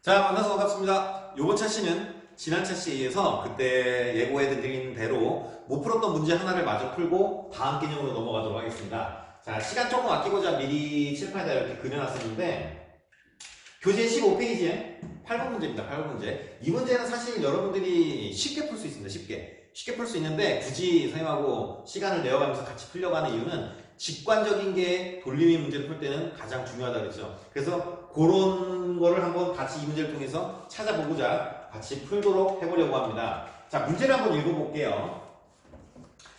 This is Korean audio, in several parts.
자, 만나서 반갑습니다. 요번 차시는 지난 차시에서 그때 예고해드린 대로 못 풀었던 문제 하나를 마저 풀고 다음 개념으로 넘어가도록 하겠습니다. 자, 시간 조금 아끼고자 미리 칠판에다 이렇게 그려놨었는데 교재 15페이지에 8번 문제입니다. 8번 문제. 이 문제는 사실 여러분들이 쉽게 풀 수 있습니다. 쉽게 풀 수 있는데 굳이 선생님하고 시간을 내어가면서 같이 풀려고 하는 이유는 직관적인 게 돌림이 문제를 풀 때는 가장 중요하다고 그랬죠. 그래서 그런 거를 한번 같이 이 문제를 통해서 찾아보고자 같이 풀도록 해보려고 합니다. 자, 문제를 한번 읽어볼게요.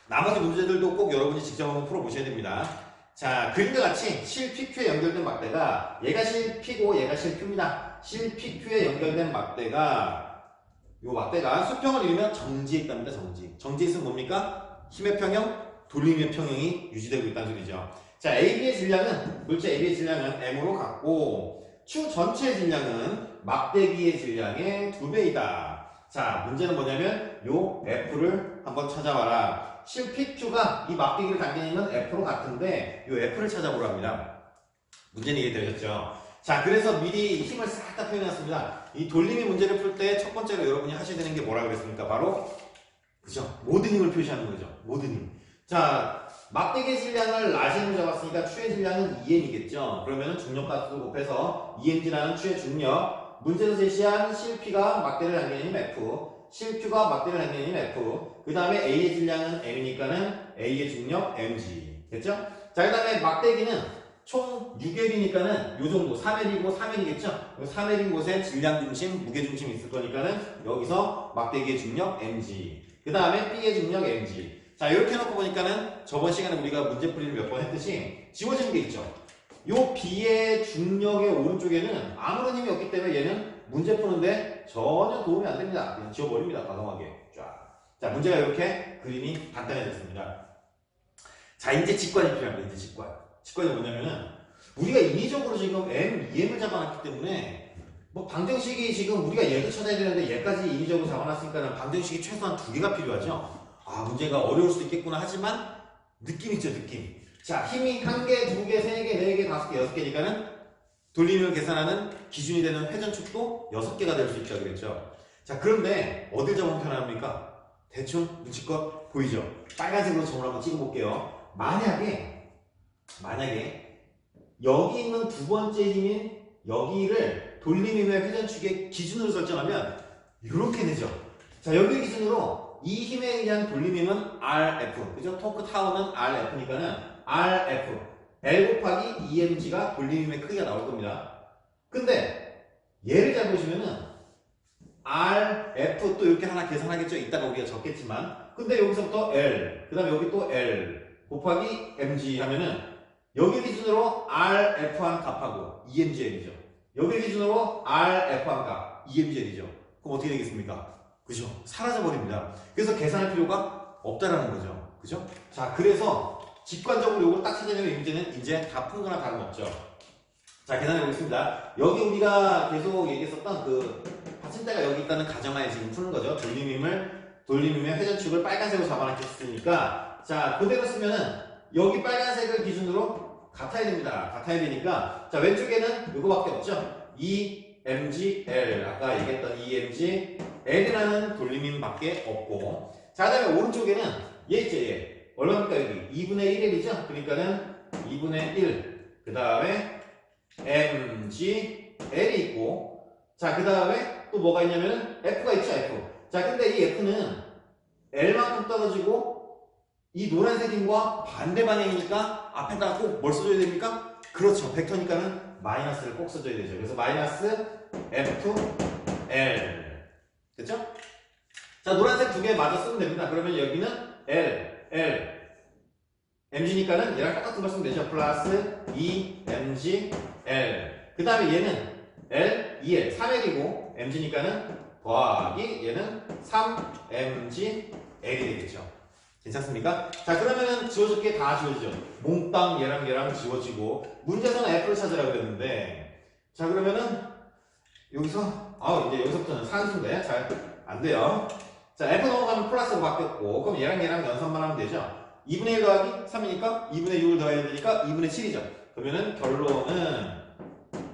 나머지 문제들도 꼭 여러분이 직접 한번 풀어보셔야 됩니다. 자, 그림과 같이 실 PQ에 연결된 막대가 얘가 실 P고 얘가 실 Q입니다. 실 PQ에 연결된 막대가 이 막대가 수평을 이루면 정지에 있답니다. 정지에 있으면 뭡니까? 힘의 평형, 돌림의 평형이 유지되고 있다는 소리죠. 자, AB의 질량은 물체 AB의 질량은 M으로 같고 추 전체의 질량은 막대기의 질량의 2배이다. 자, 문제는 뭐냐면 요 F를 한번 찾아봐라. 실 PQ가 이 막대기를 당기는 힘은 F로 같은데 요 F를 찾아보라 합니다. 문제는 이해되셨죠? 자, 그래서 미리 힘을 싹 다 표현해놨습니다. 이 돌림이 문제를 풀 때 첫 번째로 여러분이 하셔야 되는 게 뭐라고 그랬습니까? 바로 그죠? 모든 힘을 표시하는 거죠. 모든 힘. 자, 막대기의 질량을 라진으로 잡았으니까 추의 질량은 2m이겠죠. 그러면 중력가속도 곱해서 2mg라는 추의 중력. 문제에서 제시한 실 P가 막대를 당기는 힘 F, 실 Q가 막대를 당기는 힘 F. 그 다음에 A의 질량은 M이니까는 A의 중력 mg. 됐죠? 자, 그 다음에 막대기는 총 6L이니까는 요 정도 3L이고 3L이겠죠? 3L인 곳에 질량 중심, 무게 중심이 있을 거니까는 여기서 막대기의 중력 mg. 그 다음에 B의 중력 mg. 자, 이렇게 해놓고 보니까는 저번 시간에 우리가 문제풀이를 몇 번 했듯이 지워지는 게 있죠. 요 B의 중력의 오른쪽에는 아무런 힘이 없기 때문에 얘는 문제 푸는데 전혀 도움이 안 됩니다. 그냥 지워버립니다. 과감하게. 자, 문제가 이렇게 그림이 간단해졌습니다. 자, 이제 직관이 필요합니다. 이제 직관이 뭐냐면은 우리가 인위적으로 지금 M, EM을 잡아놨기 때문에 뭐 방정식이 지금 우리가 얘도 찾아야 되는데 얘까지 인위적으로 잡아놨으니까 방정식이 최소한 2개가 필요하죠. 아, 문제가 어려울 수도 있겠구나 하지만 느낌 있죠, 느낌. 자, 힘이 1개, 2개, 3개, 4개, 5개, 6개니까는 돌림을 계산하는 기준이 되는 회전축도 6개가 될 수 있다고 그랬죠. 자, 그런데 어딜 잡으면 편합니까? 대충 눈치껏 보이죠? 빨간색으로 점을 한번 찍어볼게요. 만약에 여기 있는 두 번째 힘인 여기를 돌림힘의 회전축의 기준으로 설정하면 이렇게 되죠. 자, 여기 기준으로 이 힘에 의한 돌림힘은 RF, 그죠? 토크 타워는 RF니까는 RF, L 곱하기 EMG가 돌림힘의 크기가 나올 겁니다. 근데 얘를 잘 보시면은 RF 또 이렇게 하나 계산하겠죠? 이따가 우리가 적겠지만. 근데 여기서부터 L, 그 다음에 여기 또 L 곱하기 MG 하면은 여기 기준으로 RF1 값하고 EMGL이죠. 여기 기준으로 RF1 값, EMGL이죠. 그럼 어떻게 되겠습니까? 그죠? 사라져버립니다. 그래서 계산할 필요가 없다라는 거죠. 그죠? 자, 그래서 직관적으로 이걸 딱 찾아내면 이 문제는 이제 다 푼 거나 다름없죠. 자, 계산해 보겠습니다. 여기 우리가 계속 얘기했었던 그 받침대가 여기 있다는 가정하에 지금 푸는 거죠. 돌림힘의 회전축을 빨간색으로 잡아놨겠으니까, 자, 그대로 쓰면은 여기 빨간색을 기준으로 같아야 됩니다. 같아야 되니까, 자, 왼쪽에는 이거밖에 없죠. EMGL, 아까 얘기했던 EMGL이라는 돌림힘 밖에 없고, 자, 그 다음에 오른쪽에는 얘 있죠, 얘. 얼마입니까, 여기? 2분의 1L이죠? 그러니까는 2분의 1. 그 다음에 MGL이 있고, 자, 그 다음에 또 뭐가 있냐면은 F가 있죠, F. 자, 근데 이 F는 L만큼 떨어지고 이 노란색 힘과 반대 방향이니까 앞에다가 꼭 뭘 써줘야 됩니까? 그렇죠. 벡터니까는 마이너스를 꼭 써줘야 되죠. 그래서 마이너스 FL. 됐죠? 자, 노란색 두 개 맞아 쓰면 됩니다. 그러면 여기는 L. MG니까는 얘랑 똑같은 걸 쓰면 되죠. 플러스 EMGL. 그 다음에 얘는 L, 2L, 3L이고 MG니까는 더하기 얘는 3MGL이 되겠죠. 괜찮습니까? 자, 그러면은 지워질 게 다 지워지죠. 몽땅 얘랑 지워지고 문제에서는 F를 찾으라고 그랬는데, 자, 그러면은 여기서 이제 여기서부터는 산수인데 잘 안 돼요. 자, F 넘어가면 플러스로 바뀌었고, 그럼 얘랑 연산만 하면 되죠. 2분의 1 더하기 3이니까 2분의 6을 더해야 되니까 2분의 7이죠. 그러면은 결론은,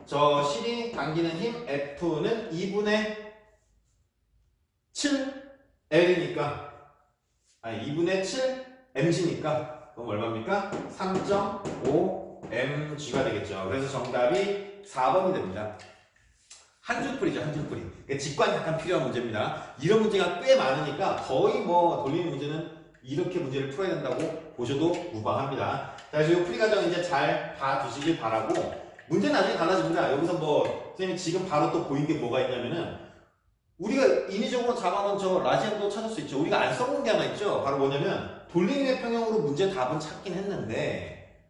자, 저 실이 당기는 힘 F는 2분의 7L이니까, 아니 2분의 7mg니까 그럼 얼마입니까? 3.5mg가 되겠죠. 그래서 정답이 4번이 됩니다. 한 줄풀이죠, 한 줄풀이. 그러니까 직관이 약간 필요한 문제입니다. 이런 문제가 꽤 많으니까 거의 뭐 돌리는 문제는 이렇게 문제를 풀어야 된다고 보셔도 무방합니다. 자, 그래서 이 풀이 과정 이제 잘 봐두시길 바라고, 문제는 나중에 달라집니다. 여기서 뭐 선생님이 지금 바로 또 보인 게 뭐가 있냐면은, 우리가 인위적으로 잡아놓은 저 라지엠도 찾을 수 있죠. 우리가 안 써본 게 하나 있죠. 바로 뭐냐면 돌림의 평형으로 문제 답은 찾긴 했는데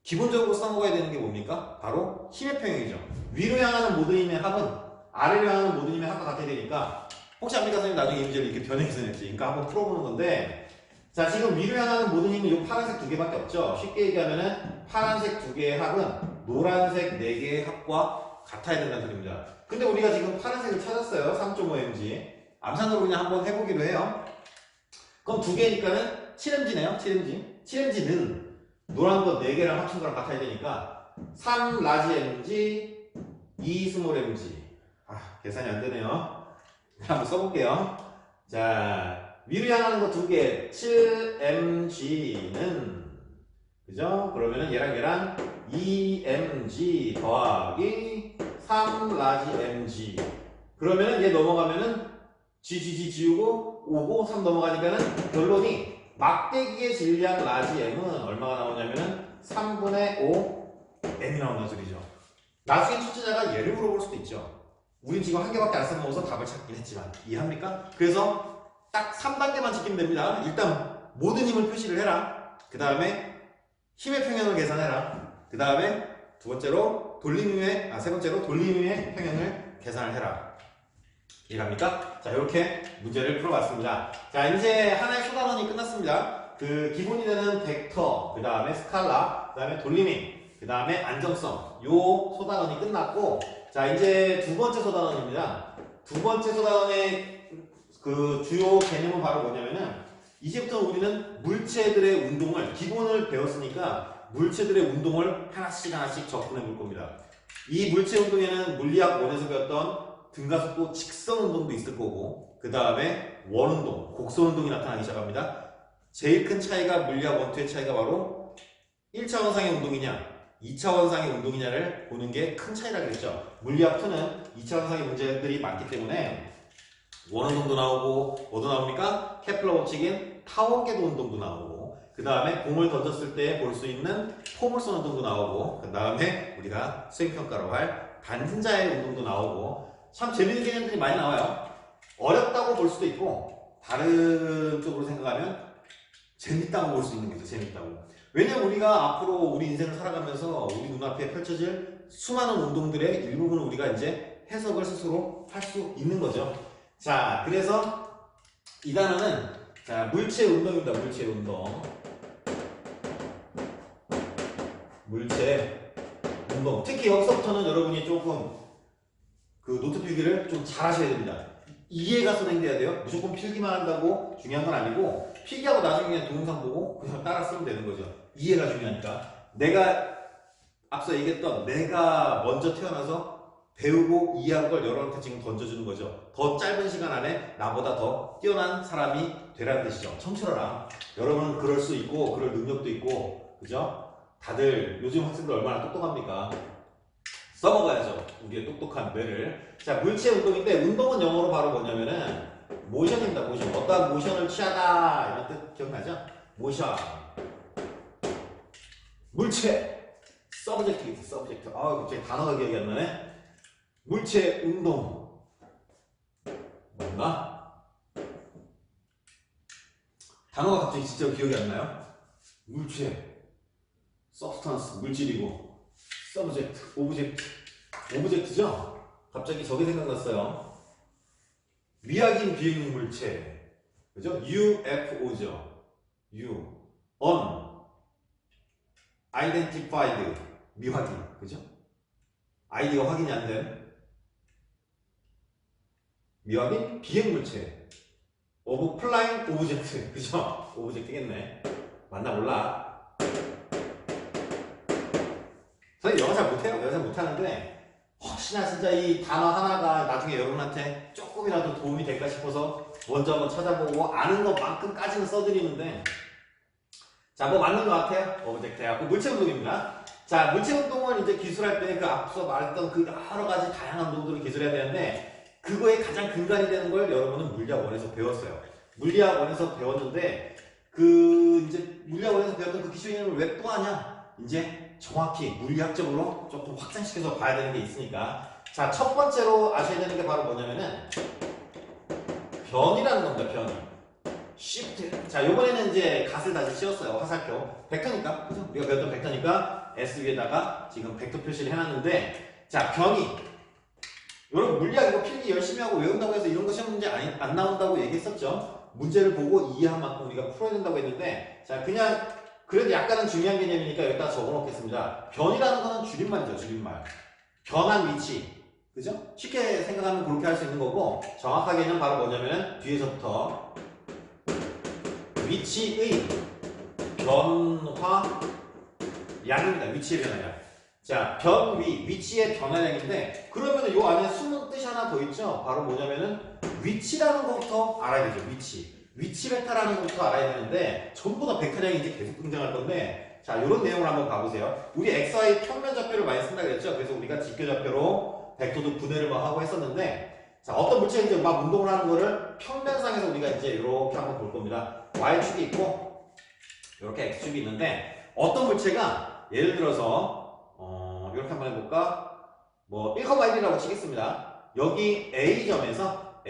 기본적으로 써먹어야 되는 게 뭡니까? 바로 힘의 평형이죠. 위로 향하는 모든 힘의 합은 아래로 향하는 모든 힘의 합과 같아야 되니까, 혹시 압니까 선생님? 나중에 이 문제를 이렇게 변형해서 냈지. 그러니까 한번 풀어보는 건데, 자, 지금 위로 향하는 모든 힘은 이 파란색 두 개밖에 없죠. 쉽게 얘기하면은 파란색 두 개의 합은 노란색 네 개의 합과 같아야 된다는 소리입니다. 근데 우리가 지금 파란색을 찾았어요. 3.5mg. 암산으로 그냥 한번 해보기로 해요. 그럼 두 개니까는 7mg네요. 7mg. 7mg는 노란 거 4개랑 합친 거랑 같아야 되니까 3 라지 mg, 2 스몰 mg. 계산이 안 되네요. 한번 써볼게요. 자, 위로 향하는 거 2개, 7mg는, 그죠? 그러면은 얘랑 2mg 더하기 3 라지 mg. 그러면은 얘 넘어가면은 g 지우고 5고 3 넘어가니까는 결론이 막대기의 질량 라지 m은 얼마가 나오냐면은 3분의 5 m이 나온다는 소리죠. 나중에 출제자가 얘를 물어볼 수도 있죠. 우린 지금 한 개밖에 안 써먹어서 답을 찾긴 했지만, 이해합니까? 그래서 딱 3단계만 지키면 됩니다. 일단 모든 힘을 표시를 해라. 그 다음에 힘의 평형을 계산해라. 그 다음에 세 번째로 돌림의 평형을 계산을 해라. 이해합니까? 자, 이렇게 문제를 풀어봤습니다. 자, 이제 하나의 소단원이 끝났습니다. 그 기본이 되는 벡터, 그 다음에 스칼라, 그 다음에 돌리미, 그 다음에 안정성, 요 소단원이 끝났고, 자, 이제 두 번째 소단원입니다. 두 번째 소단원의 그 주요 개념은 바로 뭐냐면은, 이제부터 우리는 물체들의 운동을, 기본을 배웠으니까 물체들의 운동을 하나씩 접근해 볼 겁니다. 이 물체 운동에는 물리학 1에서 배웠던 등가속도 직선 운동도 있을 거고, 그 다음에 원운동, 곡선 운동이 나타나기 시작합니다. 제일 큰 차이가 물리학 1, 2의 차이가 바로 1차원상의 운동이냐 2차원상의 운동이냐를 보는 게 큰 차이라고 했죠. 물리학 2는 2차원상의 문제들이 많기 때문에 원운동도 나오고, 뭐도 나옵니까? 케플러 법칙인 타원궤도 운동도 나오고, 그 다음에 공을 던졌을 때 볼 수 있는 포물선 운동도 나오고, 그 다음에 우리가 수행평가로 할 단자의 운동도 나오고, 참 재밌는 개념들이 많이 나와요. 어렵다고 볼 수도 있고, 다른 쪽으로 생각하면 재밌다고 볼 수 있는 거죠. 재밌다고. 왜냐면 우리가 앞으로 우리 인생을 살아가면서 우리 눈앞에 펼쳐질 수많은 운동들의 일부분을 우리가 이제 해석을 스스로 할 수 있는 거죠. 자, 그래서 이 단어는, 자, 물체 운동입니다. 물체 운동. 물체 운동. 특히 여기서부터는 여러분이 조금 그 노트 필기를 좀 잘 하셔야 됩니다. 이해가 선행돼야 돼요. 무조건 필기만 한다고 중요한 건 아니고, 필기하고 나중에 그냥 동영상 보고 그냥 따라 쓰면 되는 거죠. 이해가 중요하니까. 내가 앞서 얘기했던, 내가 먼저 태어나서 배우고 이해한 걸 여러분한테 지금 던져주는 거죠. 더 짧은 시간 안에 나보다 더 뛰어난 사람이 되라는 뜻이죠. 청출어라. 여러분은 그럴 수 있고, 그럴 능력도 있고, 그죠? 다들 요즘 학생들 얼마나 똑똑합니까? 써먹어야죠. 우리의 똑똑한 뇌를. 자, 물체 운동인데, 운동은 영어로 바로 뭐냐면은 모션입니다. 모션. 어떠한 모션을 취하다, 이런 뜻 기억나죠? 모션. 물체. 서브젝트. 서브젝트. 갑자기 단어가 기억이 안 나네. 물체 운동. 뭔가? 단어가 갑자기 진짜 기억이 안 나요? 물체. 서브스탄스. 물질이고. 서브젝트, 오브젝트죠? 갑자기 저게 생각났어요. 미확인 비행 물체, 그죠? UFO죠. Unidentified, 미확인, 그죠? 아이디가 확인이 안 된 미확인 비행 물체, Flying Object, 그죠? 오브젝트겠네. 맞나 몰라. 저는 영어 잘 못해요. 영어 잘 못하는데, 혹시나 진짜 이 단어 하나가 나중에 여러분한테 조금이라도 도움이 될까 싶어서 먼저 한번 찾아보고 아는 것만큼까지는 써드리는데, 자, 뭐 맞는 것 같아요. 오브젝트하고 물체운동입니다. 자, 물체운동은 이제 기술할 때 그 앞서 말했던 그 여러 가지 다양한 운동들을 기술해야 되는데, 그거의 가장 근간이 되는 걸 여러분은 물리학 1에서 배웠어요. 물리학 1에서 배웠는데, 이제 물리학 1에서 배웠던 그 기술 이름을 왜 또 하냐? 이제 정확히 물리학적으로 조금 확장시켜서 봐야 되는 게 있으니까. 자, 첫 번째로 아셔야 되는 게 바로 뭐냐면은, 변이라는 겁니다, 변이. 시프트. 자, 요번에는 이제 갓을 다시 씌웠어요. 화살표. 벡터니까. 그죠? 우리가 배웠던 벡터니까 S 위에다가 지금 벡터 표시를 해놨는데, 자, 변이. 여러분, 물리학 이거 필기 열심히 하고 외운다고 해서 이런 거 시험 문제 안 나온다고 얘기했었죠? 문제를 보고 이해한 만큼 우리가 풀어야 된다고 했는데, 자, 그냥, 그래도 약간은 중요한 개념이니까 여기다 적어 놓겠습니다. 변이라는 거는 줄임말이죠, 줄임말. 변한 위치. 그죠? 쉽게 생각하면 그렇게 할 수 있는 거고, 정확하게는 바로 뭐냐면은 뒤에서부터 위치의 변화량입니다. 위치의 변화량. 자, 위치의 변화량인데, 그러면은 요 안에 숨은 뜻이 하나 더 있죠? 바로 뭐냐면은 위치라는 것부터 알아야 되죠, 위치. 위치 벡터라는 것부터 알아야 되는데, 전부 다 벡터량이 이제 계속 등장할 건데, 자, 요런 내용을 한번 봐보세요. 우리 XY 평면 좌표를 많이 쓴다 그랬죠? 그래서 우리가 직교 좌표로 벡터도 분해를 막 하고 했었는데, 자, 어떤 물체가 이제 막 운동을 하는 거를 평면상에서 우리가 이제 이렇게 한번 볼 겁니다. Y축이 있고, 이렇게 X축이 있는데, 어떤 물체가, 예를 들어서, 이렇게 한번 해볼까? 뭐, 1,1이라고 치겠습니다. 여기 A점에서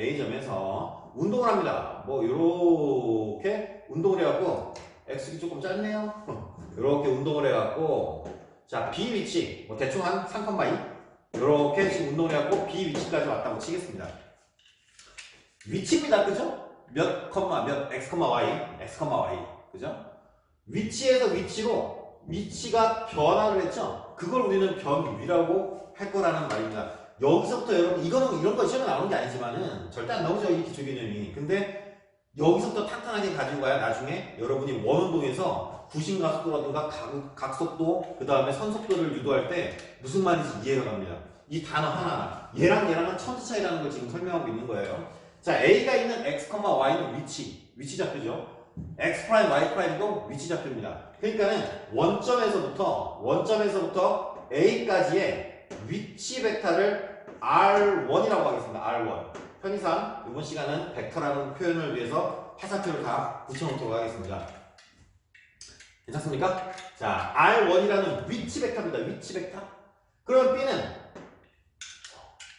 운동을 합니다. 뭐, 요렇게 운동을 해갖고, X축이 조금 짧네요. 이렇게 운동을 해갖고, 자, B 위치, 뭐, 대충 한 3,2. 이렇게 지금 운동을 해갖고 B 위치까지 왔다고 치겠습니다. 위치입니다. 그죠? 몇, X, Y. 그죠? 위치에서 위치로 위치가 변화를 했죠? 그걸 우리는 변위라고 할 거라는 말입니다. 여기서부터 여러분, 이런 거 시험에 나오는 게 아니지만은 절대 안 나오죠. 이 기초 개념이. 근데 여기서부터 탄탄하게 가지고 가야 나중에 여러분이 원운동에서 구심가속도라든가 각속도, 그 다음에 선속도를 유도할 때 무슨 말인지 이해가 갑니다. 이 단어 하나하나. 얘랑은 천지 차이라는 걸 지금 설명하고 있는 거예요. 자, A가 있는 X, Y는 위치 좌표죠. X', Y'도 위치 좌표입니다. 그러니까는 원점에서부터 A까지의 위치 벡터를 R1이라고 하겠습니다. R1. 편의상 이번 시간은 벡터라는 표현을 위해서 화살표를 다 붙여놓도록 하겠습니다. 괜찮습니까? 자, R1이라는 위치 벡터입니다. 위치 벡터. 그럼 B는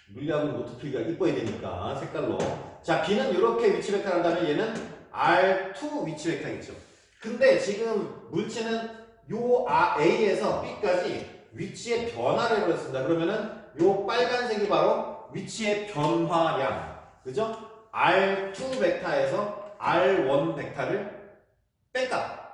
물리학은 노트 필기가 이뻐야 되니까 색깔로. 자, B는 이렇게 위치 벡터를 한다면 얘는 R2 위치 벡터겠죠. 근데 지금 물체는 요 A에서 B까지 위치의 변화를 해버렸습니다. 그러면은 요 빨간색이 바로 위치의 변화량. 그죠? R2 벡터에서 R1 벡터를 뺄까?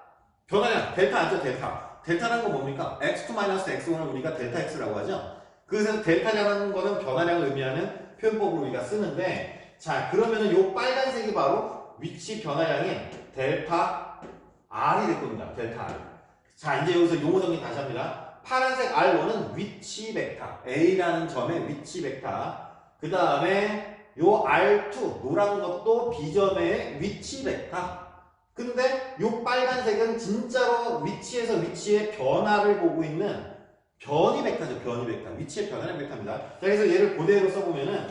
변화량, 델타 아죠, 델타. 델타라는 건 뭡니까? x2-x1을 우리가 델타 x라고 하죠. 그래서 델타량은 거는 변화량을 의미하는 표현법으로 우리가 쓰는데, 자, 그러면은 요 빨간색이 바로 위치 변화량인 델타 R이 될 겁니다. 델타 R. 자, 이제 여기서 용어 정리 다시 합니다. 파란색 R1은 위치 벡터. A라는 점의 위치 벡터. 그 다음에 요 R2, 노란 것도 B점의 위치 벡터. 근데 요 빨간색은 진짜로 위치에서 위치의 변화를 보고 있는 변이 벡터죠. 변이 벡터. 위치의 변화량 벡터입니다. 자, 그래서 얘를 그대로 써보면은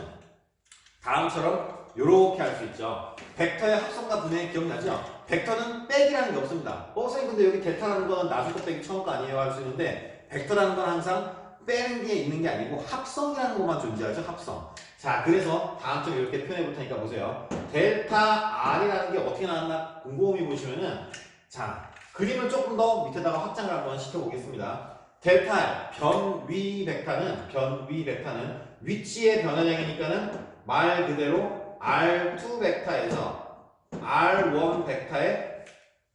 다음처럼 요렇게 할 수 있죠. 벡터의 합성과 분해 기억나죠? 벡터는 빼기라는 게 없습니다. 선생님 근데 여기 델타라는 건 나중 거 빼기 처음 거 아니에요? 할 수 있는데 벡터라는 건 항상 빼는 게 있는 게 아니고 합성이라는 것만 존재하죠. 합성. 자, 그래서 다음처럼 이렇게 표현해 볼 테니까 보세요. 델타 R이라는 게 어떻게 나왔나 곰곰이 보시면은, 자, 그림을 조금 더 밑에다가 확장을 한번 시켜보겠습니다. 델타 변위 벡터는 위치의 변화량이니까는 말 그대로 R2 벡터에서 R1 벡터의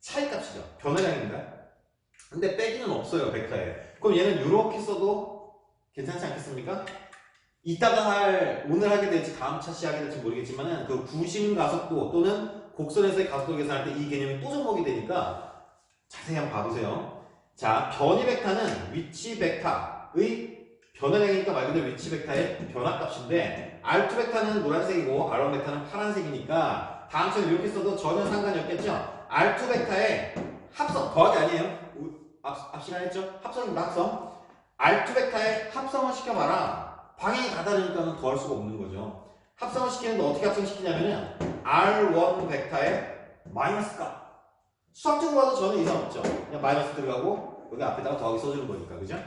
차이값이죠. 변화량입니다. 근데 빼기는 없어요, 벡터에. 그럼 얘는 이렇게 써도 괜찮지 않겠습니까? 이따가 오늘 하게 될지 다음 차시 하게 될지 모르겠지만은 그 구심 가속도 또는 곡선에서의 가속도 계산할 때 이 개념이 또 접목이 되니까 자세히 한번 봐보세요. 자, 변이 벡터는 위치 벡터의 변화량이니까 말 그대로 위치 벡터의 변화값인데 R2 벡터는 노란색이고 R1 벡터는 파란색이니까 다음처럼 이렇게 써도 전혀 상관이 없겠죠. R2 벡터의 합성, 더하기 아니에요. 앞 시간에 했죠? 합성입니다. 합성. R2 벡터의 합성을 시켜봐라. 방향이 다 다르니까 더할 수가 없는 거죠. 합성을 시키는데 어떻게 합성시키냐면은 R1 벡터의 마이너스 값. 수학적으로 봐도 전혀 이상 없죠. 그냥 마이너스 들어가고 여기 앞에다가 더하기 써주는 거니까, 그죠?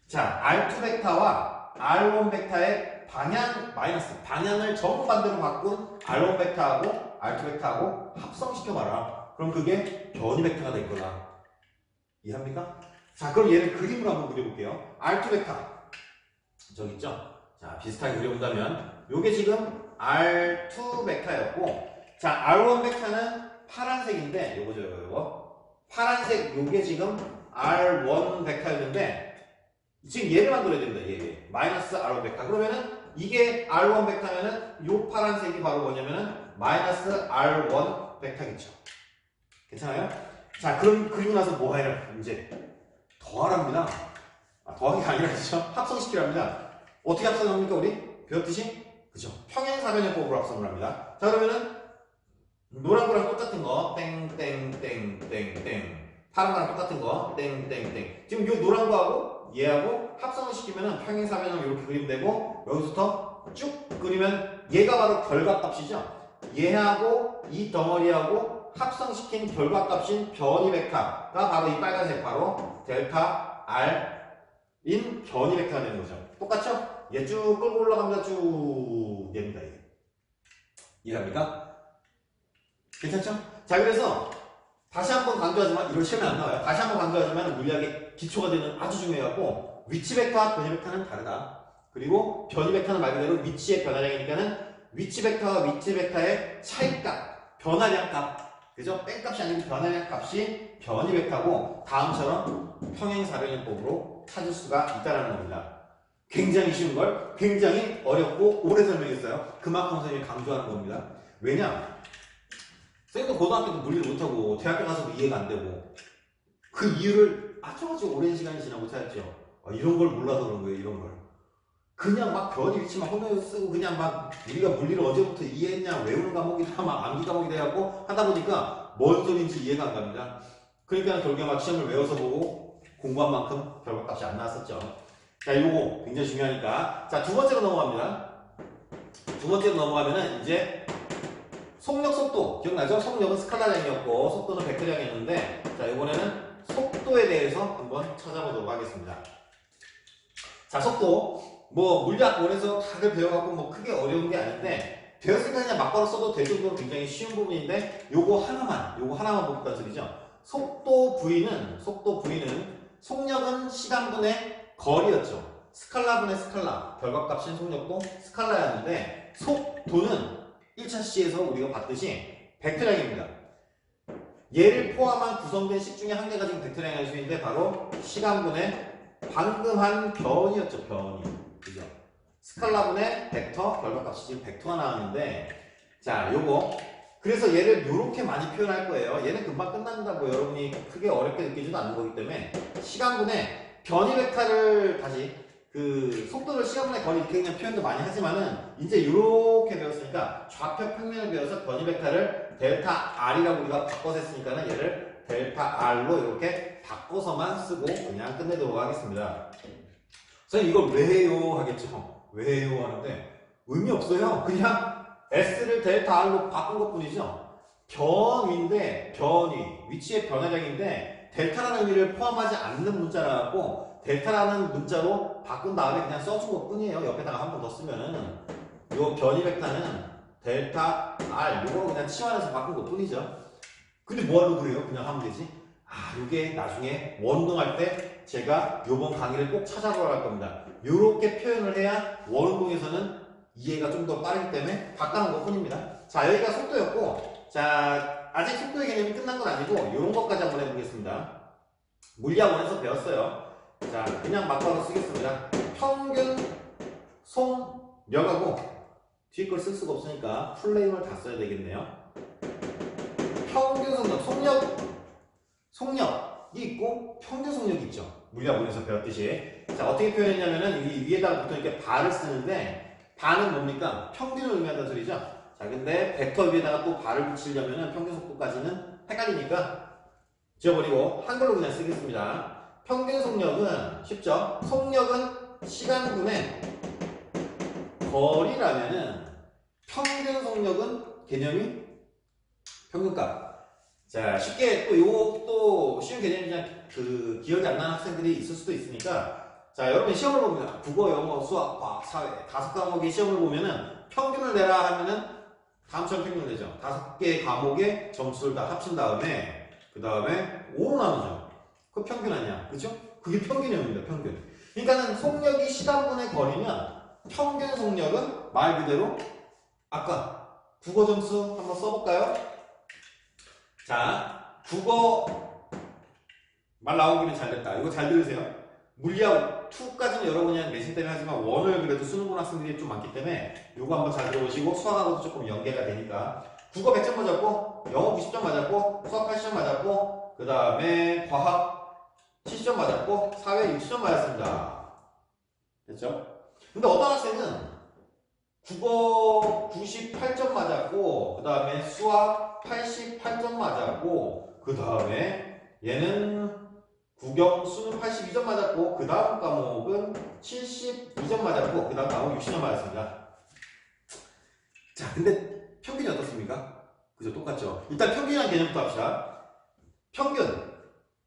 자, R2 벡터와 R1 벡터의 방향 마이너스, 방향을 정반대로 바꾼 R1 벡터하고 R2 벡터하고 합성시켜봐라. 그럼 그게 변이 벡터가 될 거다. 이해합니까? 자, 그럼 얘를 그림으로 한번 그려볼게요. R2 벡터. 저기 있죠? 자, 비슷하게 그려본다면 요게 지금 R2 벡터였고, 자, R1 벡터는 파란색인데 요거죠, 요거. 파란색 요게 지금 R1 벡터였는데 지금 얘를 만들어야 됩니다. 얘. 마이너스 R1 벡터. 그러면은 이게 R1 벡터면은 요 파란색이 바로 뭐냐면은 마이너스 R1 벡터겠죠. 괜찮아요? 자, 그럼 그리고 나서 뭐 해요? 이제 더하랍니다. 더하기가 아니라 그죠? 합성시키랍니다. 어떻게 합성합니까, 우리? 배웠듯이? 그죠? 평행사변형법으로 합성을 합니다. 자, 그러면은 노란 거랑 똑같은 거 땡땡땡땡땡, 파란 거랑 똑같은 거 땡땡땡. 지금 요 노란 거하고 얘하고 합성을 시키면은 평행사변형 이렇게 그리면 되고, 여기서부터 쭉 그리면 얘가 바로 결과값이죠. 얘하고 이 덩어리하고 합성시킨 결과값인 변이 벡터가 바로 이 빨간색 바로 델타 R인 변이 벡터가 되는 거죠. 똑같죠? 얘 쭉 끌고 올라갑니다. 쭉 얘입니다. 얘. 이해합니까? 괜찮죠? 자, 그래서 다시 한번 강조하지만 이런 시험이 안 나와요. 다시 한번 강조하지만 물리학의 기초가 되는 아주 중요하고, 위치 벡터와 변이 벡터는 다르다. 그리고 변이 벡터는 말 그대로 위치의 변화량이니까는 위치 벡터와 위치 벡터의 차이값, 변화량 값, 그죠? 뺀값이 아니고 변화량 값이 변이 벡터고, 다음처럼 평행사변형법으로 찾을 수가 있다는 겁니다. 굉장히 쉬운 걸 굉장히 어렵고 오래 설명했어요. 그만큼 선생님이 강조하는 겁니다. 왜냐? 선생님도 고등학교도 물리를 못하고 대학교 가서도 이해가 안 되고, 그 이유를 아주 오랜 시간이 지나고 찾았죠. 이런 걸 몰라서 그런 거예요. 이런 걸 그냥 막 변이 위치만 혼자 쓰고 그냥 막 우리가 물리를 언제부터 이해했냐, 외우는 과목이다 막 암기 과목이 돼갖고 하다 보니까 뭔 소리인지 이해가 안 갑니다. 그러니까 결국에 막 시험을 외워서 보고 공부한 만큼 결과값이 안 나왔었죠. 자, 요거 굉장히 중요하니까. 자, 두 번째로 넘어갑니다. 두 번째로 넘어가면은 이제 속력, 속도. 기억나죠? 속력은 스칼라량이었고 속도는 벡터량이었는데, 자, 이번에는 속도에 대해서 한번 찾아보도록 하겠습니다. 자, 속도. 뭐 물리학원에서 다들 배워갖고 뭐 크게 어려운 게 아닌데, 배웠으니까 그냥 막바로 써도 될 정도로 굉장히 쉬운 부분인데, 요거 하나만 보겠다는 소리죠. 속도 V는 속력은 시간분의 거리였죠. 스칼라분의 스칼라, 결과값인 속력도 스칼라였는데, 속도는 1차 시에서 우리가 봤듯이 벡터량입니다. 얘를 포함한 구성된 식 중에 한 개가 지금 벡터량일 수 있는데, 바로 시간분의 방금 한 변이었죠. 변이. 그죠? 스칼라분의 벡터, 결과값이 지금 벡터가 나왔는데, 자, 요거. 그래서 얘를 요렇게 많이 표현할 거예요. 얘는 금방 끝난다고 여러분이 크게 어렵게 느끼지도 않는 거기 때문에, 시간분의 변이 벡터를 다시, 그 속도를 시간분의 거리 이렇게 그냥 표현도 많이 하지만은, 이제 요렇게 배웠으니까 좌표 평면을 배워서 변이 벡터를 델타 R이라고 우리가 바꿔서 했으니까는 얘를 델타 R로 이렇게 바꿔서만 쓰고 그냥 끝내도록 하겠습니다. 선생님 이걸 왜 해요? 하겠죠. 왜 해요? 하는데 의미 없어요. 그냥 S를 델타 R로 바꾼 것 뿐이죠. 변위인데, 변위, 위치의 변화량인데 델타라는 의미를 포함하지 않는 문자라고 델타라는 문자로 바꾼 다음에 그냥 써준 것 뿐이에요. 옆에다가 한 번 더 쓰면은 요 변이 벡터는 델타 R 요거 그냥 치환해서 바꾼 것 뿐이죠. 근데 뭐하러 그래요? 그냥 하면 되지. 요게 나중에 원운동할 때 제가 요번 강의를 꼭 찾아보러 갈 겁니다. 요렇게 표현을 해야 원운동에서는 이해가 좀 더 빠르기 때문에 바꿔놓은 것 뿐입니다. 자, 여기가 속도였고, 자, 아직 속도의 개념이 끝난 건 아니고 요런 것까지 한번 해보겠습니다. 물리학원에서 배웠어요. 자, 그냥 막바로 쓰겠습니다. 평균 속력하고 뒤에 걸 쓸 수가 없으니까 풀네임을 다 써야 되겠네요. 평균 속력, 속력이 있고 평균 속력이 있죠. 물리학원에서 배웠듯이. 자, 어떻게 표현했냐면은 이 위에다가 보통 이렇게 바를 쓰는데 바는 뭡니까? 평균을 의미한다는 소리죠. 자, 근데 벡터 위에다가 또 바를 붙이려면은 평균 속도까지는 헷갈리니까 지워버리고 한글로 그냥 쓰겠습니다. 평균 속력은 쉽죠? 속력은 시간분의 거리라면은 평균 속력은 개념이 평균값. 자, 쉽게 또 요것도 쉬운 개념이냐 그 기억이 안 나는 학생들이 있을 수도 있으니까 자, 여러분 시험을 봅니다. 국어, 영어, 수학, 과학, 사회 5과목의 시험을 보면은 평균을 내라 하면은 다음처럼 평균을 내죠. 5개 과목의 점수를 다 합친 다음에 그 다음에 5로 나누죠. 그 평균 아니야. 그죠? 그게 평균형입니다. 평균. 그러니까는 속력이 시간분의 거리면 평균 속력은 말 그대로 아까 국어 점수 한번 써볼까요? 자, 국어 말 나온 김에 잘 됐다. 이거 잘 들으세요. 물리학 2까지는 여러분이 한 내신 때문에 하지만 1을 그래도 수능 본 학생들이 좀 많기 때문에 이거 한번 잘 들어보시고 수학하고도 조금 연계가 되니까 국어 100점 맞았고 영어 90점 맞았고 수학 80점 맞았고 그 다음에 과학 70점 맞았고 사회 60점 맞았습니다. 됐죠? 근데 어떤 학생은 국어 98점 맞았고 그 다음에 수학 88점 맞았고 그 다음에 얘는 국영 수능 82점 맞았고 그 다음 과목은 72점 맞았고 그 다음 과목 60점 맞았습니다. 자, 근데 평균이 어떻습니까? 그죠? 똑같죠? 일단 평균이라는 개념부터 합시다. 평균.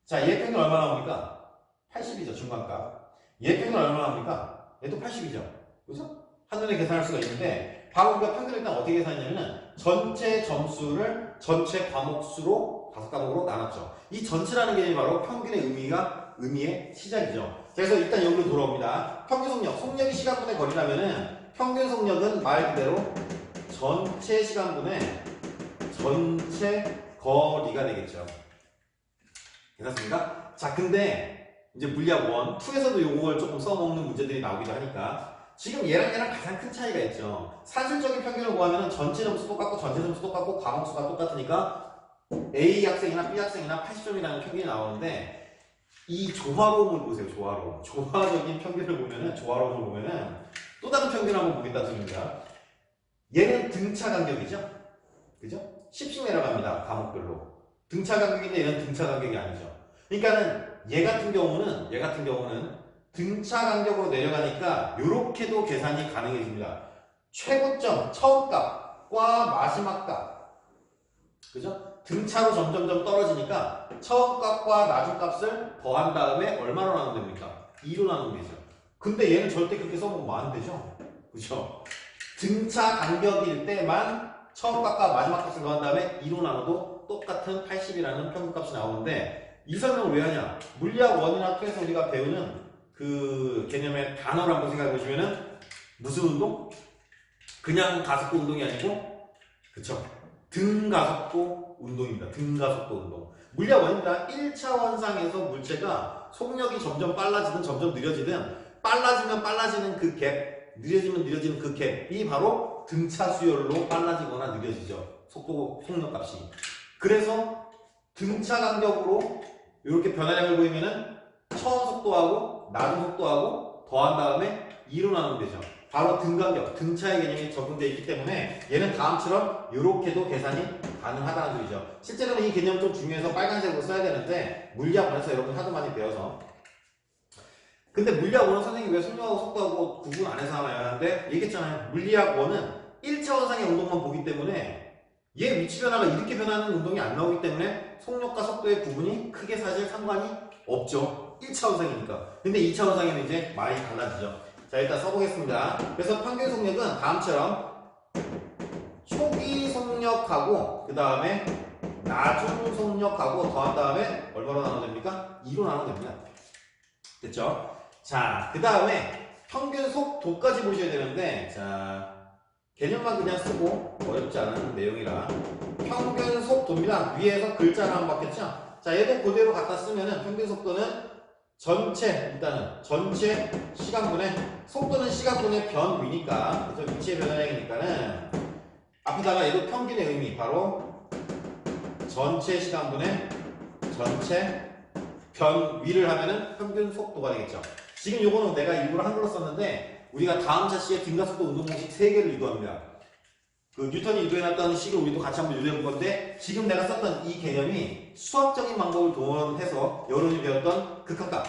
자, 얘 평균 얼마 나옵니까? 80이죠, 중간값. 얘 평균 얼마 나옵니까? 얘도 80이죠. 그죠? 한눈에 계산할 수가 있는데 바로 우리가 평균을 일단 어떻게 계산했냐면은 전체 점수를 전체 과목 수로 5과목으로 나눴죠. 이 전체라는 개념이 바로 평균의 의미의 시작이죠. 그래서 일단 여기로 돌아옵니다. 평균 속력, 속력이 시간분의 거리라면은 평균 속력은 말 그대로 전체 시간분의 전체 거리가 되겠죠. 괜찮습니까? 자, 근데 이제 물리학 1, 2에서도 요걸 조금 써먹는 문제들이 나오기도 하니까 지금 얘랑 가장 큰 차이가 있죠. 산술적인 평균을 구하면 전체 점수 똑같고 전체 점수 똑같고 과목 수가 똑같으니까 A 학생이나 B 학생이나 80점이라는 평균이 나오는데 이 조화로움을 보세요. 조화로움. 조화적인 평균을 보면은 조화로움을 보면은 또 다른 평균을 한번 보겠다는 소리입니다. 얘는 등차 간격이죠. 그죠? 10씩 내려갑니다. 과목별로. 등차 간격인데 얘는 등차 간격이 아니죠. 그러니까는 얘 같은 경우는 등차 간격으로 내려가니까 이렇게도 계산이 가능해집니다. 최고점, 처음 값과 마지막 값. 그죠? 등차로 점점점 떨어지니까 처음 값과 나중 값을 더한 다음에 얼마로 나누면 됩니까? 2로 나누면 되죠. 근데 얘는 절대 그렇게 써먹으면 안 되죠. 그죠? 등차 간격일 때만 처음 값과 마지막 값을 더한 다음에 2로 나눠도 똑같은 80이라는 평균값이 나오는데 이 설명을 왜 하냐? 물리학 1이나 2에서 우리가 배우는 그 개념의 단어를 한번 생각해 보시면은 무슨 운동? 그냥 가속도 운동이 아니고 그쵸? 등가속도 운동입니다. 등가속도 운동. 물리학 1입니다. 1차원상에서 물체가 속력이 점점 빨라지든 점점 느려지든 빨라지면 빨라지는 그 갭, 느려지면 느려지는 그 갭이 바로 등차 수열로 빨라지거나 느려지죠. 속력값이. 그래서 등차 간격으로 이렇게 변화량을 보이면은 처음 속도하고 나중 속도하고 더한 다음에 2로 나누면 되죠. 바로 등간격, 등차의 개념이 적용되어 있기 때문에 얘는 다음처럼 이렇게도 계산이 가능하다는 소리죠. 실제로는 이 개념 좀 중요해서 빨간색으로 써야 되는데 물리학원에서 여러분 하도 많이 배워서 근데 물리학원은 선생님이 왜 속력하고 속도하고 구분 안 해서 하나요? 하는데 얘기했잖아요. 물리학원은 1차원상의 운동만 보기 때문에 얘 위치 변화가 이렇게 변하는 운동이 안 나오기 때문에 속력과 속도의 구분이 크게 사실 상관이 없죠. 1차원상이니까. 근데 2차원상이면 이제 많이 달라지죠. 자, 일단 써보겠습니다. 그래서 평균 속력은 다음처럼 초기 속력하고 그 다음에 나중 속력하고 더한 다음에 얼마로 나눠도 됩니까? 2로 나눠도 됩니다. 됐죠? 자, 그 다음에 평균 속도까지 보셔야 되는데 자, 개념만 그냥 쓰고 어렵지 않은 내용이라 평균 속도입니다. 위에서 글자를 한번 봤겠죠? 자, 얘도 그대로 갖다 쓰면은 평균 속도는 일단은 전체 시간분의 속도는 시간분의 변위니까 그래서 위치의 변화량이니까는 앞에다가 얘도 평균의 의미 바로 전체 시간분의 전체 변위를 하면은 평균 속도가 되겠죠. 지금 요거는 내가 일부러 한글로 썼는데 우리가 다음 차시에 등가속도 운동 공식 3개를 유도합니다. 그 뉴턴이 유도해놨던 식을 우리도 같이 한번 유도해볼 건데 지금 내가 썼던 이 개념이 수학적인 방법을 동원해서 여러분이 배웠던 극한값,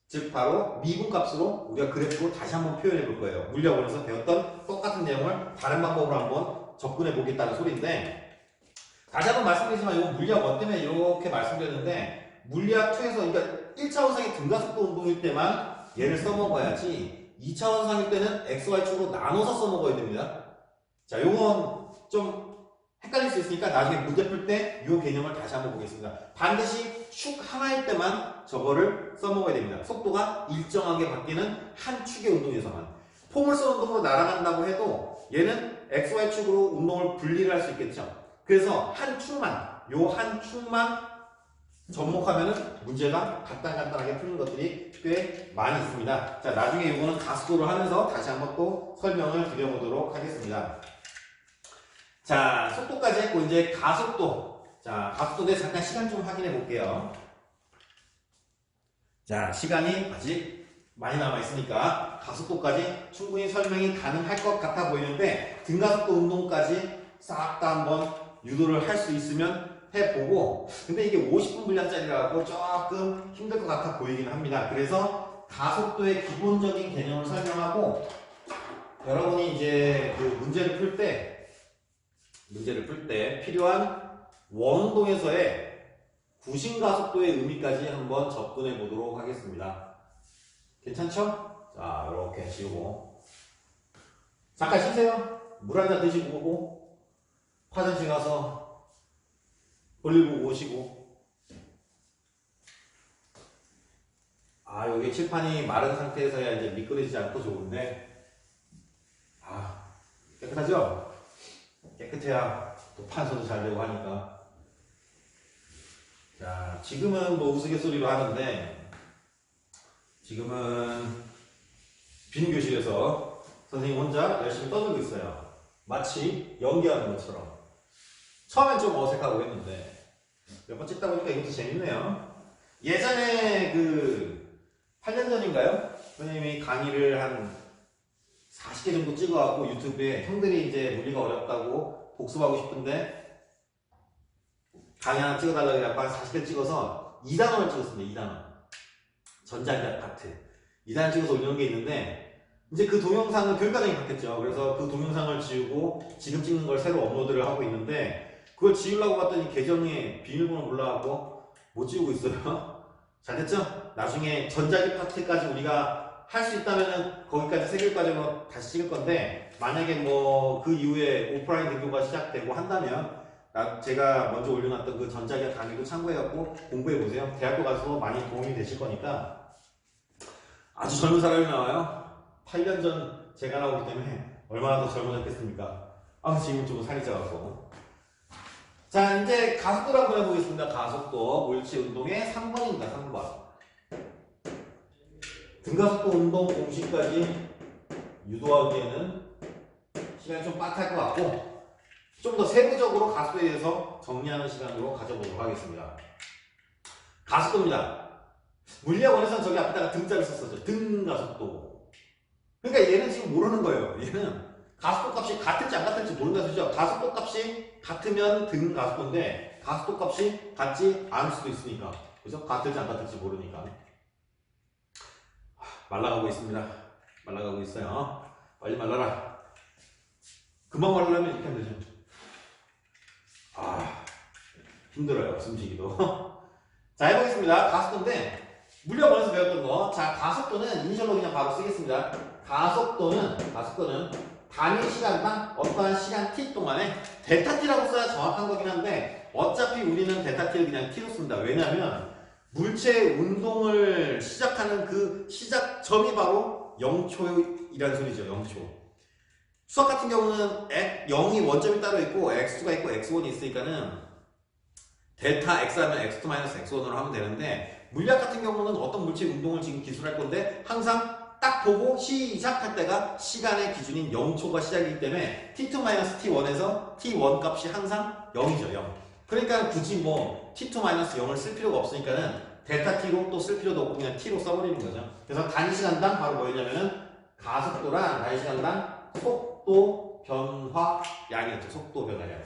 즉 바로 미분값으로 우리가 그래프로 다시 한번 표현해 볼 거예요. 물리학원에서 배웠던 똑같은 내용을 다른 방법으로 한번 접근해 보겠다는 소리인데, 다시 한번 말씀드리지만 이건 물리학 1 때문에 이렇게 말씀드렸는데, 물리학 2에서 그러니까 1차원상의 등가속도 운동일 때만 얘를 써먹어야지 2차원상일 때는 XY축으로 나눠서 써먹어야 됩니다. 자, 요건 좀 헷갈릴 수 있으니까 나중에 문제 풀 때 요 개념을 다시 한번 보겠습니다. 반드시 축 하나일 때만 저거를 써먹어야 됩니다. 속도가 일정하게 바뀌는 한 축의 운동에서만. 포물선 운동으로 날아간다고 해도 얘는 XY축으로 운동을 분리를 할 수 있겠죠. 그래서 한 축만, 요 한 축만 접목하면은 문제가 간단하게 푸는 것들이 꽤 많이 있습니다. 자, 나중에 요거는 가속도를 하면서 다시 한번 또 설명을 드려보도록 하겠습니다. 자, 속도까지 했고 이제 가속도. 자, 가속도인데 잠깐 시간 좀 확인해 볼게요. 자, 시간이 아직 많이 남아 있으니까 가속도까지 충분히 설명이 가능할 것 같아 보이는데, 등가속도 운동까지 싹 다 한번 유도를 할 수 있으면 해보고, 근데 이게 50분 분량짜리라고 조금 힘들 것 같아 보이긴 합니다. 그래서 가속도의 기본적인 개념을 설명하고, 여러분이 이제 그 문제를 풀 때 필요한 원운동에서의 구심가속도의 의미까지 한번 접근해 보도록 하겠습니다. 괜찮죠? 자, 이렇게 지우고 잠깐 쉬세요. 물 한 잔 드시고 오고, 화장실 가서 볼일 보고 오시고. 아, 여기 칠판이 마른 상태에서야 이제 미끄러지지 않고 좋은데, 아, 깨끗하죠? 깨끗해야 또 판서도 잘 되고 하니까. 자, 지금은 뭐 우스갯소리로 하는데, 지금은 비누교실에서 선생님 혼자 열심히 떠들고 있어요. 마치 연기하는 것처럼. 처음엔 좀 어색하고 했는데 몇 번 찍다 보니까 이것도 재밌네요. 예전에 그 8년 전인가요? 선생님이 강의를 한 40개 정도 찍어갖고 유튜브에 형들이 이제 물리가 어렵다고 복습하고 싶은데 강의 하나 찍어달라고 해서 한 40개 찍어서 2단원을 찍었습니다. 2단원. 전자기학 파트. 2단원 찍어서 올려놓은 게 있는데, 이제 그 동영상은 교육과정이 바뀌었죠. 그래서 그 동영상을 지우고 지금 찍는 걸 새로 업로드를 하고 있는데, 그걸 지우려고 봤더니 계정에 비밀번호 올라가고 못 지우고 있어요. 잘 됐죠? 나중에 전자기 파트까지 우리가 할 수 있다면은 거기까지 세계과정으로 다시 찍을 건데, 만약에 뭐 그 이후에 오프라인 등교가 시작되고 한다면 제가 먼저 올려놨던 그 전자기학 강의도 참고해갖고 공부해보세요. 대학교 가서 많이 도움이 되실 거니까. 아주 젊은 사람이 나와요. 8년 전 제가 나오기 때문에 얼마나 더 젊어졌겠습니까? 아, 지금 좀 살이 쪄갖고. 자, 이제 가속도를 한번 해보겠습니다. 가속도 물체 운동의 3번입니다. 3번. 등가속도 운동 공식까지 유도하기에는 시간이 좀 빠삭할 것 같고, 좀 더 세부적으로 가속도에 대해서 정리하는 시간으로 가져보도록 하겠습니다. 가속도입니다. 물리학원에서는 저기 앞에다가 등자를 썼었죠. 등가속도. 그러니까 얘는 지금 모르는 거예요. 얘는 가속도 값이 같을지 안 같을지 모른다는 소리죠. 가속도 값이 같으면 등가속도인데 가속도 값이 같지 않을 수도 있으니까. 그래서 같을지 안 같을지 모르니까. 말라가고 있습니다. 말라가고 있어요. 빨리 말라라. 금방 말라면 이렇게 하면 되죠. 아, 힘들어요. 숨쉬기도. 자, 해보겠습니다. 가속도인데 물리학원에서 배웠던 거. 자, 가속도는 이니셜로 그냥 바로 쓰겠습니다. 가속도는 단위 시간당 어떠한 시간 t 동안에 델타 t라고 써야 정확한 거긴 한데, 어차피 우리는 델타 t를 그냥 t로 씁니다. 왜냐면 물체 운동을 시작하는 그 시작점이 바로 0초이라는 소리죠. 0초. 수학 같은 경우는 0이 원점이 따로 있고 x2가 있고 x1이 있으니까는 델타 x 하면 x2 마이너스 x1으로 하면 되는데, 물리학 같은 경우는 어떤 물체 운동을 지금 기술할 건데 항상 딱 보고 시작할 때가 시간의 기준인 0초가 시작이기 때문에 t2 마이너스 t1에서 t1 값이 항상 0이죠. 0. 그러니까 굳이 뭐 t2 마이너스 0을 쓸 필요가 없으니까는 델타 t로 또 쓸 필요도 없고 그냥 t로 써버리는 거죠. 그래서 단위시간당 바로 뭐였냐면은 가속도란 단위시간당 속도 변화량이었죠. 속도 변화량.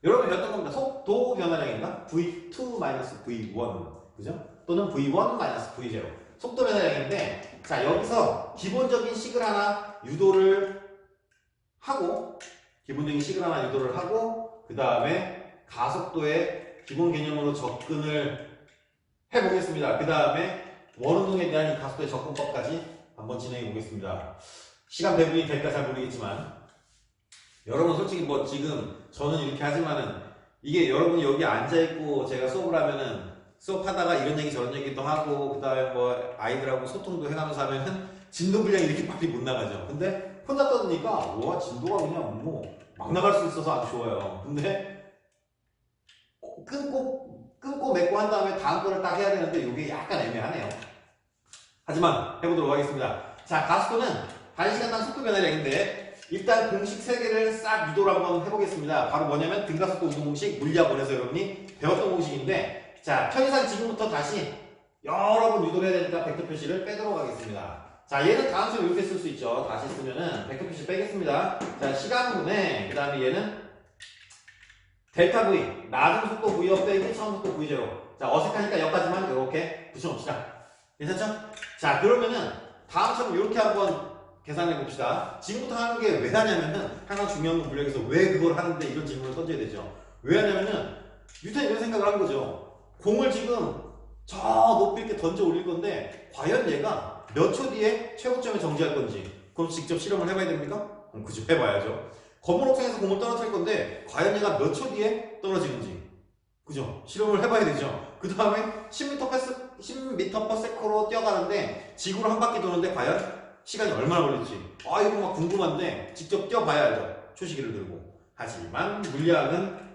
여러분 배웠던 겁니다. 속도 변화량인가? V2-V1 그죠? 또는 V1-V0 속도 변화량인데 자 여기서 기본적인 식을 하나 유도를 하고 그 다음에 가속도의 기본 개념으로 접근을 해보겠습니다. 그 다음에 원운동에 대한 이 가속도의 접근법까지 한번 진행해 보겠습니다. 시간 배분이 될까 잘 모르겠지만 여러분 솔직히 뭐 지금 저는 이렇게 하지만은 이게 여러분이 여기 앉아있고 제가 수업을 하면은 수업하다가 이런 얘기 저런 얘기도 하고 그 다음에 뭐 아이들하고 소통도 해가면서 하면은 진도 분량이 이렇게 빨리 못 나가죠. 근데 혼자 떠드니까 와 진도가 그냥 뭐 막 나갈 수 있어서 아주 좋아요. 근데 끊고 맺고 한 다음에 다음 거를 딱 해야 되는데 이게 약간 애매하네요. 하지만 해보도록 하겠습니다. 자 가속도는 단시간당 속도 변화량인데 일단 공식 3개를 싹 유도를 한번 해보겠습니다. 바로 뭐냐면 등가속도 운동 공식 물리학원에서 여러분이 배웠던 공식인데 자 편의상 지금부터 다시 여러 번 유도를 해야 되니까 벡터 표시를 빼도록 하겠습니다. 자 얘는 다음처럼 이렇게 쓸 수 있죠. 다시 쓰면은 벡터 표시 빼겠습니다. 자 시간분의 그 다음에 얘는 델타 V 낮은 속도 V1 빼기 처음 속도 V0 자 어색하니까 여기까지만 이렇게 붙여놓읍시다. 괜찮죠? 자 그러면은 다음처럼 이렇게 한번 계산해 봅시다. 지금부터 하는 게 왜 하냐면은 항상 중요한 건 물리학에서 왜 그걸 하는데 이런 질문을 던져야 되죠. 왜 하냐면은 뉴턴이 이런 생각을 한 거죠. 공을 지금 저 높이 이렇게 던져 올릴 건데 과연 얘가 몇 초 뒤에 최고점에 정지할 건지 그럼 직접 실험을 해봐야 됩니까? 그죠 해봐야죠. 검은 옥상에서 공을 떨어뜨릴 건데 과연 얘가 몇 초 뒤에 떨어지는지 그죠 실험을 해봐야 되죠. 그 다음에 10m/s로 뛰어가는데 지구로 한 바퀴 도는데 과연 시간이 얼마나 걸릴지 이거 막 궁금한데 직접 뛰어봐야 알죠. 초시계를 들고. 하지만 물리학은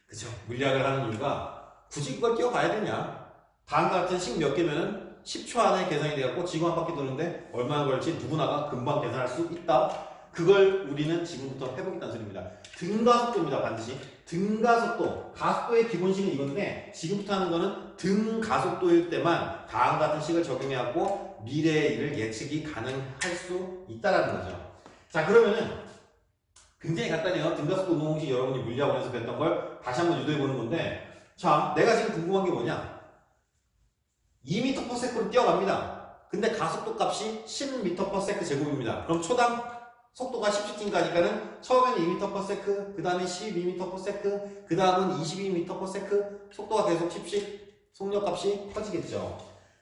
그쵸 물리학을 하는 이유가 굳이 그걸 뛰어봐야 되냐. 다음과 같은 식 몇 개면은 10초 안에 계산이 돼갖고 지구 한 바퀴 도는데 얼마나 걸릴지 누구나가 금방 계산할 수 있다. 그걸 우리는 지금부터 해보겠다는 소리입니다. 등가속도입니다. 반드시 등가속도 가속도의 기본식은 이건데 지금부터 하는 거는 등가속도일 때만 다음 같은 식을 적용해갖고 미래의 일을 예측이 가능할 수 있다라는 거죠. 자 그러면은 굉장히 간단해요. 등가속도 운동 공식 여러분이 물리학원에서 배웠던 걸 다시 한번 유도해보는 건데 자 내가 지금 궁금한 게 뭐냐 2m/s로 뛰어갑니다. 근데 가속도 값이 10m/s 제곱입니다. 그럼 초당 속도가 10씩 가니까는 처음에는 2m/s, 그 다음에 12m/s, 그 다음은 22m/s 속도가 계속 10씩 속력값이 커지겠죠.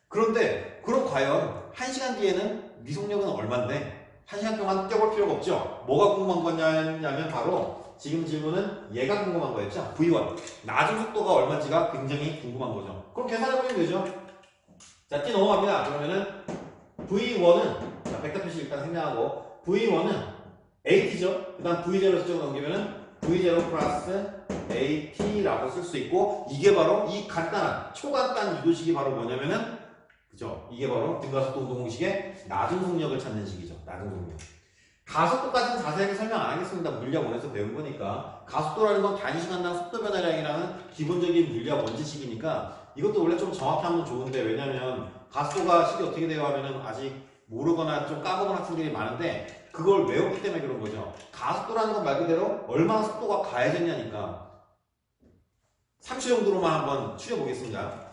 그런데 그럼 과연 1시간 뒤에는 미속력은 얼만데 1시간 동안 뛰어볼 필요가 없죠. 뭐가 궁금한 거냐면 바로 지금 질문은 얘가 궁금한 거였죠. V1 낮은 속도가 얼마인지가 굉장히 궁금한 거죠. 그럼 계산해보면 되죠. 자, T 넘어갑니다. 그러면은 V1은 자, 벡터 표시 일단 생략하고 V1은 AT죠. 그 다음 V0를 수적으로 넘기면은 V0 플러스 AT라고 쓸 수 있고 이게 바로 이 간단한 초간단 유도식이 바로 뭐냐면은 그죠? 이게 바로 등가속도 운동 공식의 낮은 속력을 찾는 식이죠. 낮은 속력. 가속도까지는 자세하게 설명 안 하겠습니다. 물리학원에서 배운 거니까. 가속도라는 건 단위시간당 속도 변화량이라는 기본적인 물리학 원칙이니까 이것도 원래 좀 정확히 하면 좋은데 왜냐면 가속도가 식이 어떻게 돼요 하면은 아직 모르거나 좀 까먹은 학생들이 많은데 그걸 외웠기 때문에 그런 거죠. 가속도라는 건 말 그대로 얼마나 속도가 가해졌냐니까 3초 정도로만 한번 추려보겠습니다.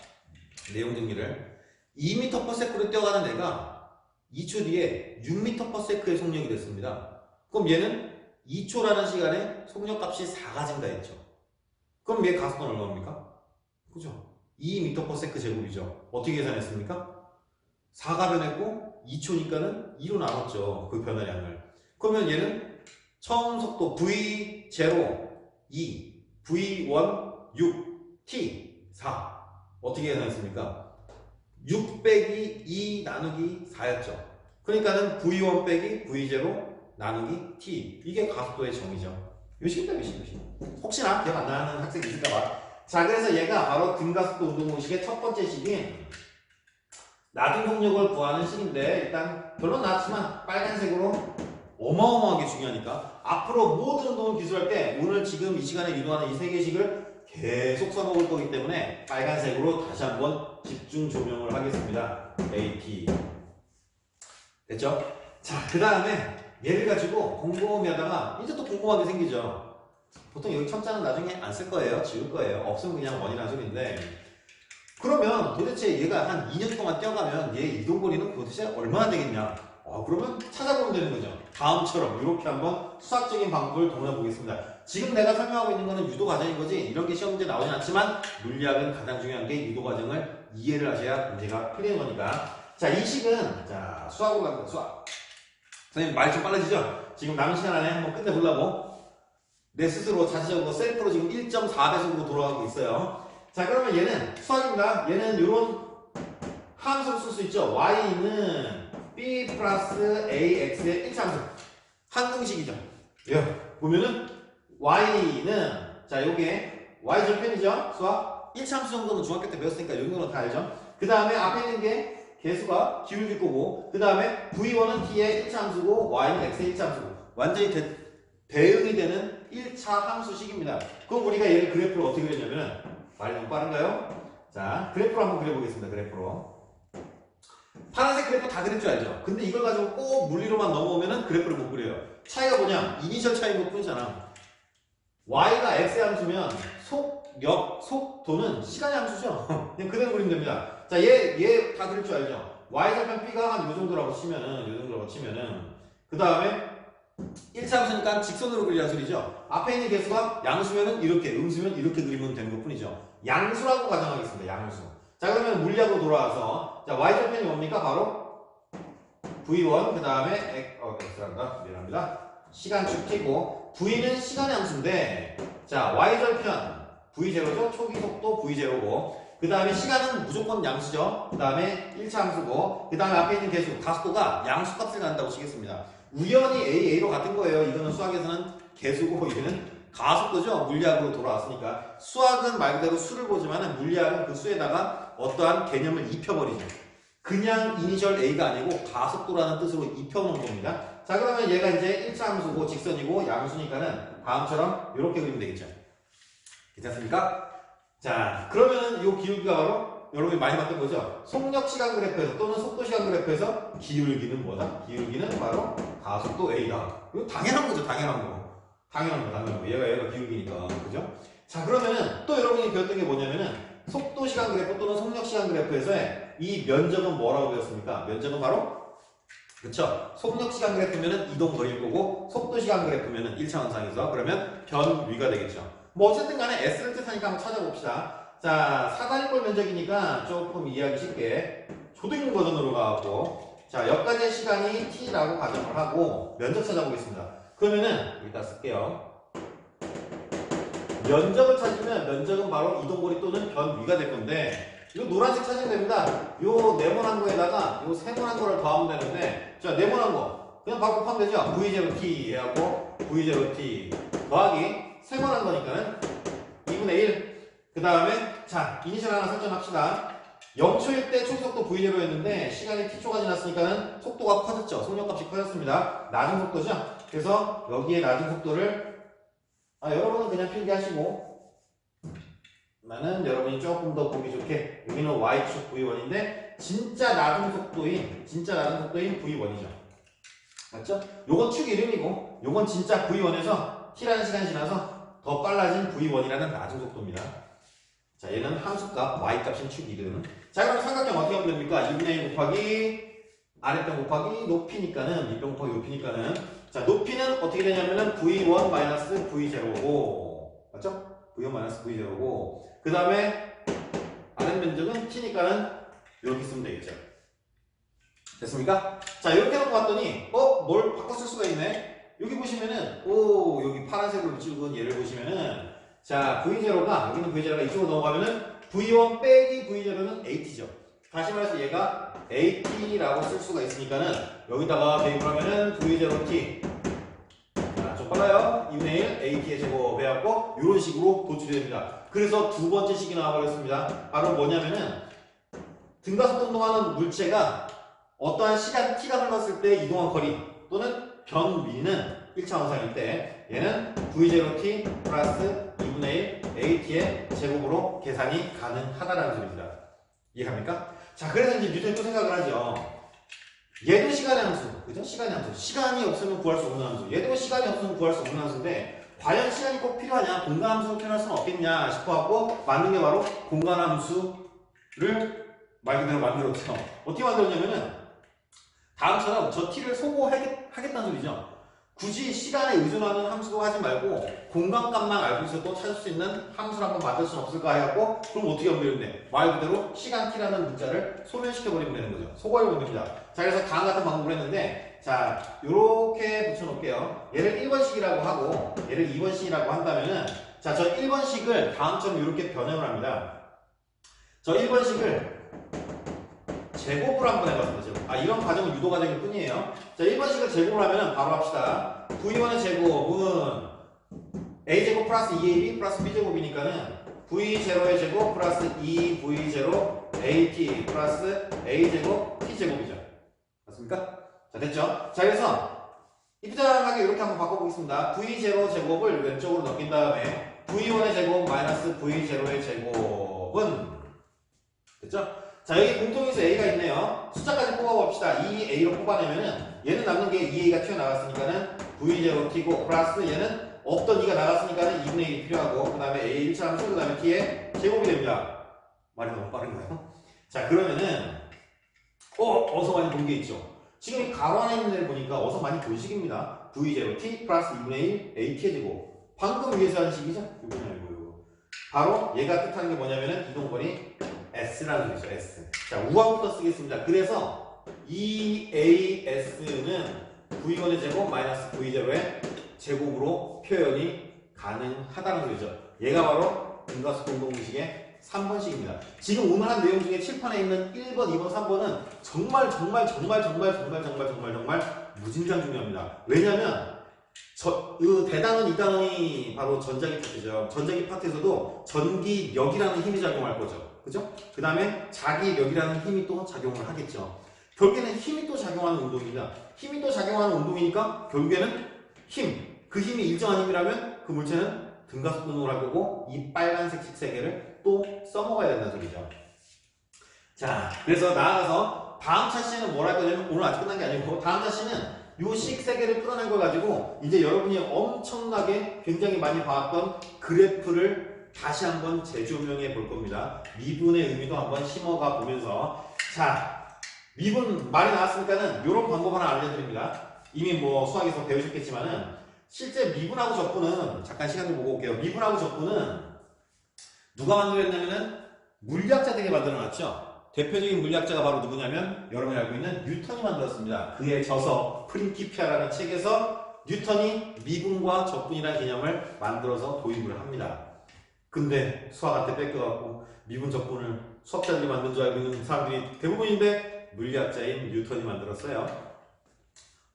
내용 정리를 2m/s로 뛰어가는 애가 2초 뒤에 6m/s의 속력이 됐습니다. 그럼 얘는 2초라는 시간에 속력값이 4가 증가했죠. 그럼 얘 가속도는 얼마입니까? 그죠? 2m/s 제곱이죠. 어떻게 계산했습니까? 4가 변했고 2초니까는 2로 나눴죠. 그 변화량을. 그러면 얘는 처음 속도 V0 2, V1 6, T 4 어떻게 계산했습니까? 6 빼기 2 나누기 4였죠. 그러니까는 V1 빼기 V0 나누기 T 이게 가속도의 정의죠. 요 식입니다. 요 식. 혹시나 기억 안 나는 학생이 있을까봐. 자 그래서 얘가 바로 등가속도 운동 공식의 첫 번째 식인 낮은 속력을 구하는 식인데 일단 별로 낮지만 빨간색으로 어마어마하게 중요하니까 앞으로 모든 운동을 기술할 때 오늘 지금 이 시간에 유도하는 이 세 개의 식을 계속 써먹을 거기 때문에 빨간색으로 다시 한번 집중 조명을 하겠습니다. AT. 됐죠? 자, 그 다음에 얘를 가지고 곰곰이 하다가 이제 또 궁금한 게 생기죠. 보통 여기 첨자는 나중에 안 쓸 거예요. 지울 거예요. 없으면 그냥 원이라는 소리인데, 그러면 도대체 얘가 한 2년 동안 뛰어가면 얘 이동거리는 도대체 얼마나 되겠냐? 그러면 찾아보면 되는 거죠. 다음처럼 이렇게 한번 수학적인 방법을 동원해 보겠습니다. 지금 내가 설명하고 있는 거는 유도 과정인 거지, 이런 게 시험 문제 나오진 않지만 물리학은 가장 중요한 게 유도 과정을 이해를 하셔야 문제가 풀리는 거니까. 자, 이 식은 자 수학으로 가는 거. 수학. 선생님 말 좀 빨라지죠? 지금 남은 시간 안에 한번 끝내보려고 내 스스로 자체적으로 셀프로 지금 1.4배속으로 돌아가고 있어요. 자, 그러면 얘는 수학입니다. 얘는 이런 함수를 쓸 수 있죠. y는 b 플러스 ax의 1차 함수. 한등식이죠. 예. 보면은 y는 자 요게 y 절편이죠. 수학 1차 함수 정도는 중학교 때 배웠으니까 요 정도는 다 알죠. 그 다음에 앞에 있는 게 개수가 기울기일 거고, 그 다음에 v1은 t의 1차 함수고 y는 x의 1차 함수고, 완전히 대응이 되는 1차 함수식입니다. 그럼 우리가 얘를 그래프로 어떻게 그렸냐면은, 말이 너무 빠른가요? 자, 그래프로 한번 그려보겠습니다. 그래프로. 파란색 그래프 다 그릴 줄 알죠? 근데 이걸 가지고 꼭 물리로만 넘어오면은 그래프를 못 그려요. 차이가 뭐냐? 이니셜 차이인 것 뿐이잖아. y가 x의 함수면 속도는 시간의 함수죠. 그냥 그대로 그리면 됩니다. 자, 얘 다 그릴 줄 알죠? y절편 b가 한 요 정도라고 치면은, 그 다음에 1차 함수니까 직선으로 그리라는 소리죠. 앞에 있는 개수가 양수면은 이렇게, 음수면 이렇게 그리면 되는 것 뿐이죠. 양수라고 가정하겠습니다. 양수. 자, 그러면 물리학으로 돌아와서, 자, y절편이 뭡니까? 바로 v1, 그 다음에 x란다. 미안합니다. 시간축 t고, v는 시간의 함수인데, 자, y절편 v0죠. 초기 속도 v0고, 그 다음에 시간은 무조건 양수죠. 그 다음에 1차 함수고, 그 다음에 앞에 있는 개수, 가속도가 양수값을 갖는다고 치겠습니다. 우연히 A로 같은 거예요. 이거는 수학에서는 개수고, 이거는 가속도죠. 물리학으로 돌아왔으니까. 수학은 말 그대로 수를 보지만 물리학은 그 수에다가 어떠한 개념을 입혀버리죠. 그냥 이니셜 A가 아니고 가속도라는 뜻으로 입혀놓은 겁니다. 자, 그러면 얘가 이제 1차 함수고 직선이고 양수니까는 다음처럼 이렇게 그리면 되겠죠. 괜찮습니까? 자, 그러면은 이 기울기가 바로 여러분이 많이 봤던 거죠. 속력 시간 그래프에서 또는 속도 시간 그래프에서 기울기는 뭐다? 기울기는 바로 가속도 A다. 이거 당연한 거죠. 당연한 거. 얘가 기울기니까. 그죠? 자, 그러면은 또 여러분이 배웠던 게 뭐냐면은 속도 시간 그래프 또는 속력 시간 그래프에서의 이 면적은 뭐라고 배웠습니까? 면적은 바로, 그쵸? 속력 시간 그래프면은 이동 거리일 거고, 속도 시간 그래프면은 1차 원상에서 그러면 변위가 되겠죠. 뭐 어쨌든 간에 S를 뜻하니까 한번 찾아봅시다. 자, 사다리꼴 면적이니까 조금 이해하기 쉽게 초등 버전으로 가고, 자, 여기까지의 시간이 t라고 가정을 하고 면적 찾아보겠습니다. 그러면은 여기다 쓸게요. 면적을 찾으면 면적은 바로 이동거리 또는 변위가 될 건데, 이거 노란색 찾으면 됩니다. 요 네모난 거에다가 요 세모난 거를 더하면 되는데, 자, 네모난 거 그냥 바로 곱하면 되죠. v0t 해갖고 v0t 더하기 세모난 거니까는 2분의 1. 그 다음에 자, 이니셜 하나 설정합시다. 0초일 때 초속도 v0였는데 시간이 t초가 지났으니까는 속도가 커졌죠. 속력값이 커졌습니다. 낮은 속도죠. 그래서 여기에 낮은 속도를 여러분은 그냥 필기하시고, 나는 여러분이 조금 더 보기 좋게, 여기는 y축 v1인데 진짜 낮은 속도인 v1이죠. 맞죠? 요건 축 이름이고 요건 진짜 v1에서 t라는 시간이 지나서 더 빨라진 v1이라는 낮은 속도입니다. 자, 얘는 함수값 y값인 축 이름. 자, 그럼 삼각형 어떻게 하면 됩니까? 2분의 1 곱하기 아랫변 곱하기 높이니까는, 밑변 곱하기 높이니까는, 자, 높이는 어떻게 되냐면은 v1-v0고, 맞죠? v1-v0고, 그 다음에 아랫면적은 t니까는 이렇게 쓰면 되겠죠. 됐습니까? 자, 이렇게 놓고 봤더니 뭘 바꿔 쓸 수가 있네. 여기 보시면은 여기 파란색으로 찍은 얘를 보시면은, 자, v0가, 여기는 v0가 이쪽으로 넘어가면은 v1 빼기 v0는 at죠. 다시 말해서 얘가 at라고 쓸 수가 있으니까는 여기다가 대입을 하면은 v0t, 자, 좀 빨라요. 2분의 1 at의 제곱 해갖고 이런 식으로 도출이 됩니다. 그래서 두 번째 식이 나와버렸습니다. 바로 뭐냐면은 등가속도 운동하는 물체가 어떠한 시간 t가 흘렀을 때 이동한 거리 또는 변미는 1차 원상일 때 얘는 v0t 플러스 2분의 1 at의 제곱으로 계산이 가능하다라는 소리입니다. 이해합니까? 자, 그래서 이제 뉴턴이 또 생각을 하죠. 얘도 시간의 함수, 그죠? 시간의 함수. 시간이 없으면 구할 수 없는 함수. 얘도 시간이 없으면 구할 수 없는 함수인데 과연 시간이 꼭 필요하냐? 공간 함수로 표현할 수는 없겠냐 싶어갖고 만든 게 바로 공간 함수를 말 그대로 만들었죠. 어떻게 만들었냐면은 다음처럼 저 t를 소거하겠다는 소리죠. 굳이 시간에 의존하는 함수도 하지 말고 공간값만 알고 있어도 찾을 수 있는 함수를 한번 만들 수는 없을까 해갖고 그럼 어떻게 하면 되는데 말 그대로 시간 t라는 문자를 소멸시켜버리면 되는 거죠. 소거해버리면 됩니다. 자, 그래서 다음 같은 방법을 했는데 자, 요렇게 붙여놓을게요. 얘를 1번식이라고 하고 얘를 2번식이라고 한다면은 자, 저 1번식을 다음처럼 이렇게 변형을 합니다. 저 1번식을 제곱으로 한번 해봤습니다. 이런 과정은 유도 과정일 뿐이에요. 자, 1번식을 제곱을 하면 바로 합시다. v1의 제곱은 a제곱 플러스 2ab 플러스 b제곱이니까는 v0의 제곱 플러스 2v0 at 플러스 a제곱 t제곱이죠. 맞습니까? 자, 됐죠? 자, 그래서 입장하게 이렇게 한번 바꿔보겠습니다. v0 제곱을 왼쪽으로 넘긴 다음에 v1의 제곱 마이너스 v0의 제곱은 됐죠? 자, 여기 공통인수 a가 있네요. 숫자까지 뽑아봅시다. 2a로 뽑아내면은 얘는 남는 게 2a가 튀어나갔으니까는 v0t고 플러스 얘는 없던 2가 나갔으니까는 2분의 1이 필요하고 그 다음에 a 1차 함수 그 다음에 t의 제곱이 됩니다. 말이 너무 빠른가요? 자, 그러면은 어서 많이 본 게 있죠. 지금 이 가로 안에 있는 애를 보니까 어서 많이 본 식입니다. v0t 플러스 2분의 1 at의 제곱. 방금 위에서 한 식이죠? 이거는 아니고 바로 얘가 뜻하는 게 뭐냐면은 이동거리 S라는 소리죠. S. 자, 우함부터 쓰겠습니다. 그래서 EAS는 V1의 제곱 마이너스 V0의 제곱으로 표현이 가능하다는 소리죠. 얘가 바로 등가수 공동공식의 3번식입니다. 지금 오늘 한 내용 중에 칠판에 있는 1번, 2번, 3번은 정말 무진장 중요합니다. 왜냐면 그 대단원 2단원이 바로 전자기 파트죠. 전자기 파트에서도 전기력이라는 힘이 작용할 거죠. 그죠? 그 다음에 자기력이라는 힘이 또 작용을 하겠죠. 결국에는 힘이 또 작용하는 운동입니다. 힘이 또 작용하는 운동이니까 결국에는 그 힘이 일정한 힘이라면 그 물체는 등가속 운동을 할 거고 이 빨간색 식 세 개를 또 써먹어야 된다는 소리죠. 자, 그래서 나아가서 다음 차시는 뭘 할 거냐면 오늘 아직 끝난 게 아니고 다음 차시는 요 식 세 개를 풀어낸 걸 가지고 이제 여러분이 엄청나게 굉장히 많이 봐왔던 그래프를 다시 한번 재조명해 볼 겁니다. 미분의 의미도 한번 심어가 보면서 자, 미분 말이 나왔으니까는 이런 방법 하나 알려드립니다. 이미 뭐 수학에서 배우셨겠지만은 실제 미분하고 적분은 잠깐 시간 좀 보고 올게요. 미분하고 적분은 누가 만들었냐면은 물리학자들이 만들어놨죠. 대표적인 물리학자가 바로 누구냐면 여러분이 알고 있는 뉴턴이 만들었습니다. 그의 저서 프린키피아라는 책에서 뉴턴이 미분과 적분이라는 개념을 만들어서 도입을 합니다. 근데 수학한테 뺏겨갖고 미분 적분을 수학자들이 만든 줄 알고 있는 사람들이 대부분인데 물리학자인 뉴턴이 만들었어요.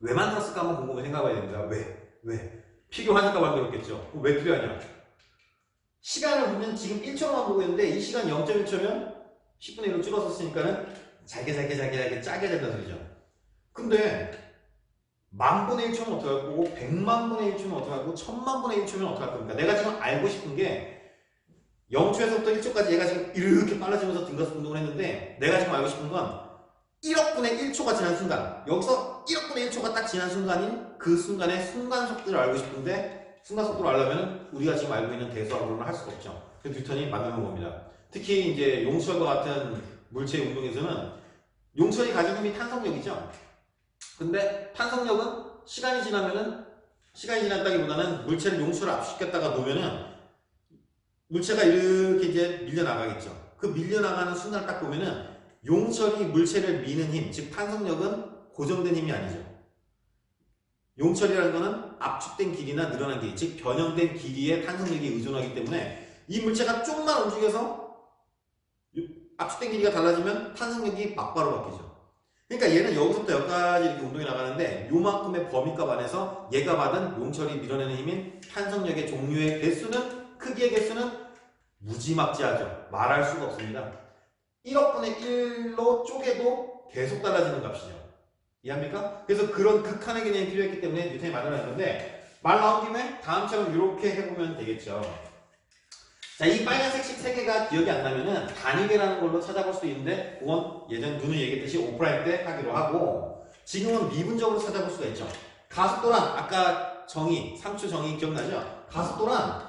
왜 만들었을까 한번 곰곰이 생각해봐야 됩니다. 왜? 필요하니까 만들었겠죠. 왜 필요하냐? 시간을 보면 지금 1초만 보고 있는데 이 시간 0.1초면 10분의 1로 줄었었으니까는 잘게 짜게 된다는 소리죠. 근데 만분의 1초면 어떻게 할 거고 100만분의 1초면 어떻게 할 거고 1000만분의 1초면 어떻게 할 겁니까? 내가 지금 알고 싶은 게 0초에서부터 1초까지 얘가 지금 이렇게 빨라지면서 등가속 운동을 했는데 내가 지금 알고 싶은 건 1억분의 1초가 지난 순간 여기서 1억분의 1초가 딱 지난 순간인 그 순간의 순간속도를 알고 싶은데 순간속도를 알려면 우리가 지금 알고 있는 대수학으로는 할 수가 없죠. 그래서 뉴턴이 만드는 겁니다. 특히 이제 용철과 같은 물체의 운동에서는 용철이 가지고 있는 힘이 탄성력이죠. 근데 탄성력은 시간이 지났다기보다는 물체를 용철을 압축시켰다가 놓으면은 물체가 이렇게 이제 밀려나가겠죠. 그 밀려나가는 순간을 딱 보면은 용철이 물체를 미는 힘, 즉 탄성력은 고정된 힘이 아니죠. 용철이라는 거는 압축된 길이나 늘어난 길이, 즉 변형된 길이에 탄성력이 의존하기 때문에 이 물체가 조금만 움직여서 압축된 길이가 달라지면 탄성력이 막바로 바뀌죠. 그러니까 얘는 여기서부터 여기까지 이렇게 운동이 나가는데 요만큼의 범위값 안에서 얘가 받은 용철이 밀어내는 힘인 탄성력의 종류의 개수는 크기의 개수는 무지막지하죠. 말할 수가 없습니다. 1억분의 1로 쪼개도 계속 달라지는 값이죠. 이해합니까? 그래서 그런 극한의 개념이 필요했기 때문에 뉴턴이 만들어낸 건데, 말 나온 김에 다음처럼 이렇게 해보면 되겠죠. 자, 이 빨간색 식 3개가 기억이 안 나면은 단위계라는 걸로 찾아볼 수도 있는데, 그건 예전 누누이 얘기했듯이 오프라인 때 하기로 하고, 지금은 미분적으로 찾아볼 수가 있죠. 가속도란, 아까 정의, 3초 정의 기억나죠? 가속도란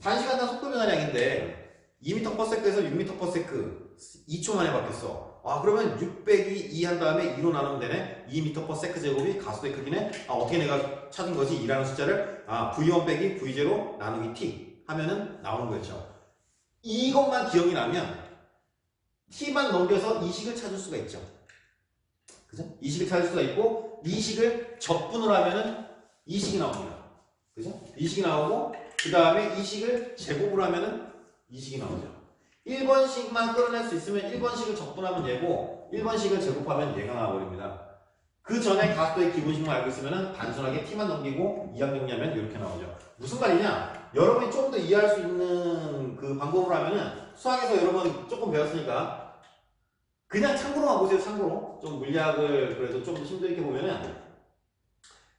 단시간당 속도 변화량인데 2m/s에서 6m/s 2초 만에 바뀌었어. 아, 그러면 600이 2 한 다음에 2로 나누면 되네. 2m/s 제곱이 가속도의 크기네. 아, 어떻게 내가 찾은 거지? 2라는 숫자를 v1 빼기 v0 나누기 t 하면은 나오는 거였죠. 이것만 기억이 나면 t만 넘겨서 이 식을 찾을 수가 있죠. 그죠? 이 식을 찾을 수가 있고, 이 식을 적분을 하면은 이 식이 나옵니다. 그죠? 이 식이 나오고, 그 다음에 이 식을 제곱을 하면은 이 식이 나오죠. 1번식만 끌어낼 수 있으면 1번식을 적분하면 얘고, 1번식을 제곱하면 얘가 나와버립니다. 그 전에 가속도의 기본식만 알고 있으면 단순하게 t만 넘기고 2항 정리하면 이렇게 나오죠. 무슨 말이냐? 여러분이 좀 더 이해할 수 있는 그 방법으로 하면은, 수학에서 여러분 조금 배웠으니까 그냥 참고로만 보세요. 참고로 좀 물리학을 그래도 좀 힘들게 보면은,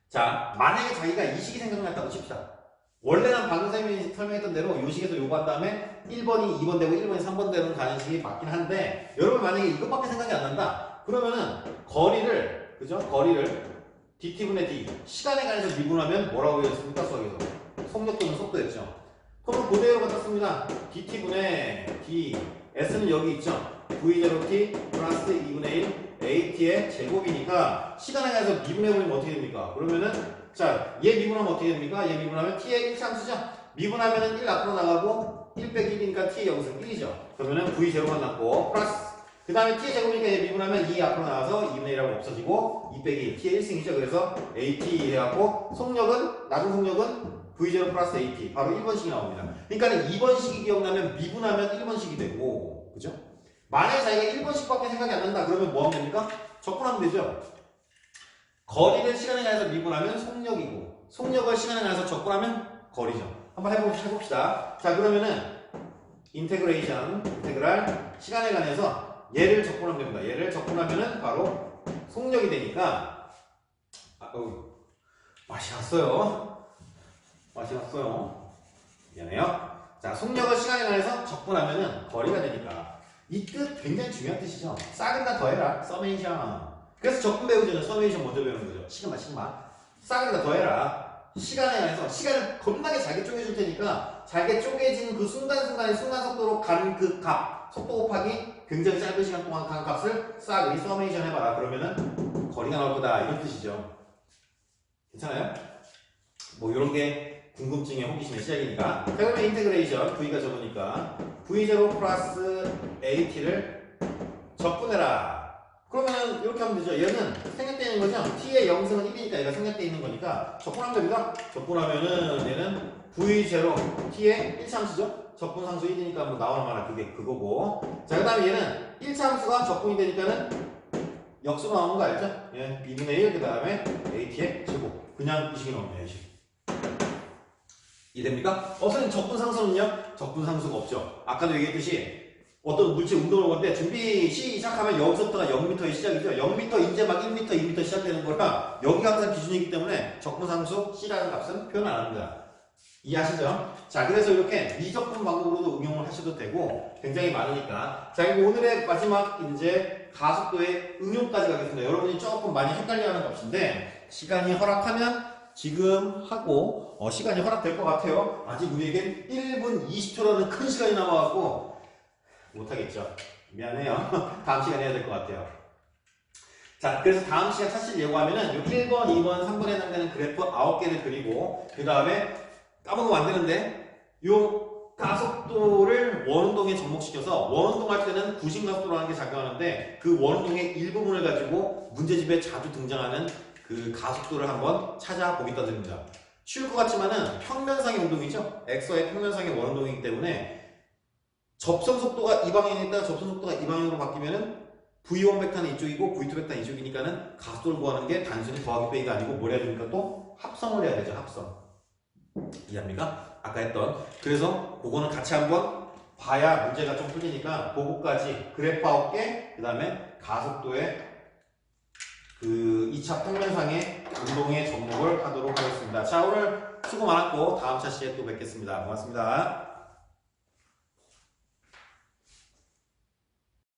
자, 만약에 자기가 이 식이 생각났다고 칩시다. 원래는 방금 설명했던 대로 이 식에서 요거 한 다음에 1번이 2번 되고 1번이 3번 되는 가는 식이 맞긴 한데, 여러분 만약에 이것밖에 생각이 안 난다 그러면은 거리를, 그죠? 거리를 dt분의 d, 시간에 관해서 미분하면 뭐라고 했습니까? 수학에서 속력 또는 속도였죠. 그럼 그대로 갖다 씁니다. dt분의 d, s는 여기 있죠. v0t 플러스 2분의 1 at의 제곱이니까 시간에 관해서 미분해보면 어떻게 됩니까? 그러면은, 자, 얘 미분하면 어떻게 됩니까? 얘 미분하면 t의 1차함수죠? 미분하면은 1 앞으로 나가고 1 빼기 1이니까 t의 영승 1이죠. 그러면은 v0만 남고 플러스, 그 다음에 t의 제곱이니까 얘 미분하면 2 앞으로 나가서 2분의 1하고 없어지고 2 빼기 t의 1승이죠. 그래서 at 해갖고 속력은, 나중 속력은 v0 플러스 at, 바로 1번식이 나옵니다. 그러니까 2번식이 기억나면 미분하면 1번식이 되고, 그죠? 만약에 자기가 1번씩밖에 생각이 안 난다 그러면 뭐 하면 됩니까? 적분하면 되죠. 거리를 시간에 관해서 미분하면 속력이고, 속력을 시간에 관해서 적분하면 거리죠. 한번 해봅시다. 자, 그러면은 인테그랄 시간에 관해서 얘를 적분하면 됩니다. 얘를 적분하면은 바로 속력이 되니까, 맛이 갔어요. 미안해요. 자, 속력을 시간에 관해서 적분하면은 거리가 되니까, 이 뜻 굉장히 중요한 뜻이죠. 싹은다 더해라. 서메이션. 그래서 적분 배우기 전에 서메이션 먼저 배우는 거죠. 시그마. 싹은다 더해라. 시간에 관해서, 시간을 겁나게 잘게 쪼개줄 테니까 잘게 쪼개진 그 순간순간의 순간속도로 가는 그 값, 속도 곱하기 굉장히 짧은 시간 동안 간 값을 싹을 서메이션 해봐라. 그러면은 거리가 나올 거다. 이런 뜻이죠. 괜찮아요? 뭐 이런 게 궁금증의 호기심의 시작이니까. 자, 그러면 인테그레이션, v가 적으니까 v0 플러스 at를 적분해라. 그러면 이렇게 하면 되죠. 얘는 생략되어 있는 거죠. t의 영승은 1이니까 얘가 생략되어 있는 거니까 적분하면 됩니다. 적분하면은 얘는 v0 t의 1차함수죠. 적분상수 1이니까 뭐 나오는 말은 그게 그거고. 자, 그 다음에 얘는 1차함수가 적분이 되니까는 역수로 나오는 거 알죠? 예, 2분의 1, 그 다음에 at의 제곱. 그냥 이 식이 나옵니다. 이 식. 이해됩니까? 선생님 적분상수는요? 적분상수가 없죠. 아까도 얘기했듯이 어떤 물질 운동을 볼 때 준비 시작하면 여기서부터가 0m의 시작이죠. 0m 이제 막 1m, 2m 시작되는 거라 여기가 항상 기준이기 때문에 적분상수 C라는 값은 표현 안 합니다. 이해하시죠? 자, 그래서 이렇게 미적분 방법으로도 응용을 하셔도 되고 굉장히 많으니까. 자, 그리고 오늘의 마지막 이제 가속도의 응용까지 가겠습니다. 여러분이 조금 많이 헷갈려하는 값인데 시간이 허락하면 지금 하고 시간이 허락될 것 같아요. 아직 우리에겐 1분 20초라는 큰 시간이 남아갖고 못하겠죠. 미안해요. 다음 시간에 해야 될 것 같아요. 자, 그래서 다음 시간 찾으려고 하면은 요 1번, 2번, 3번에 해당되는 그래프 9개를 그리고 그 다음에 까먹으면 안 되는데 요 가속도를 원운동에 접목시켜서 원운동 할 때는 구심가속도라는 게 작용하는데 그 원운동의 일부분을 가지고 문제집에 자주 등장하는 그 가속도를 한번 찾아보겠다 드립니다. 쉬울 것 같지만은 평면상의 운동이죠. 엑서의 평면상의 원운동이기 때문에 접선 속도가 이 방향에 있다가 접선 속도가 이 방향으로 바뀌면은 V1 벡터는 이쪽이고 V2 벡터는 이쪽이니까는 가속도를 구하는 게 단순히 더하기 빼기가 아니고 뭘 해야 됩니까? 또 합성을 해야 되죠. 합성. 이해합니까? 아까 했던. 그래서 그거는 같이 한번 봐야 문제가 좀 풀리니까 그거까지 그래프 9개, 그 다음에 가속도의 그 2차 평면상의 운동의 접목을 하도록 하겠습니다. 자, 오늘 수고 많았고 다음 차시에 또 뵙겠습니다. 고맙습니다.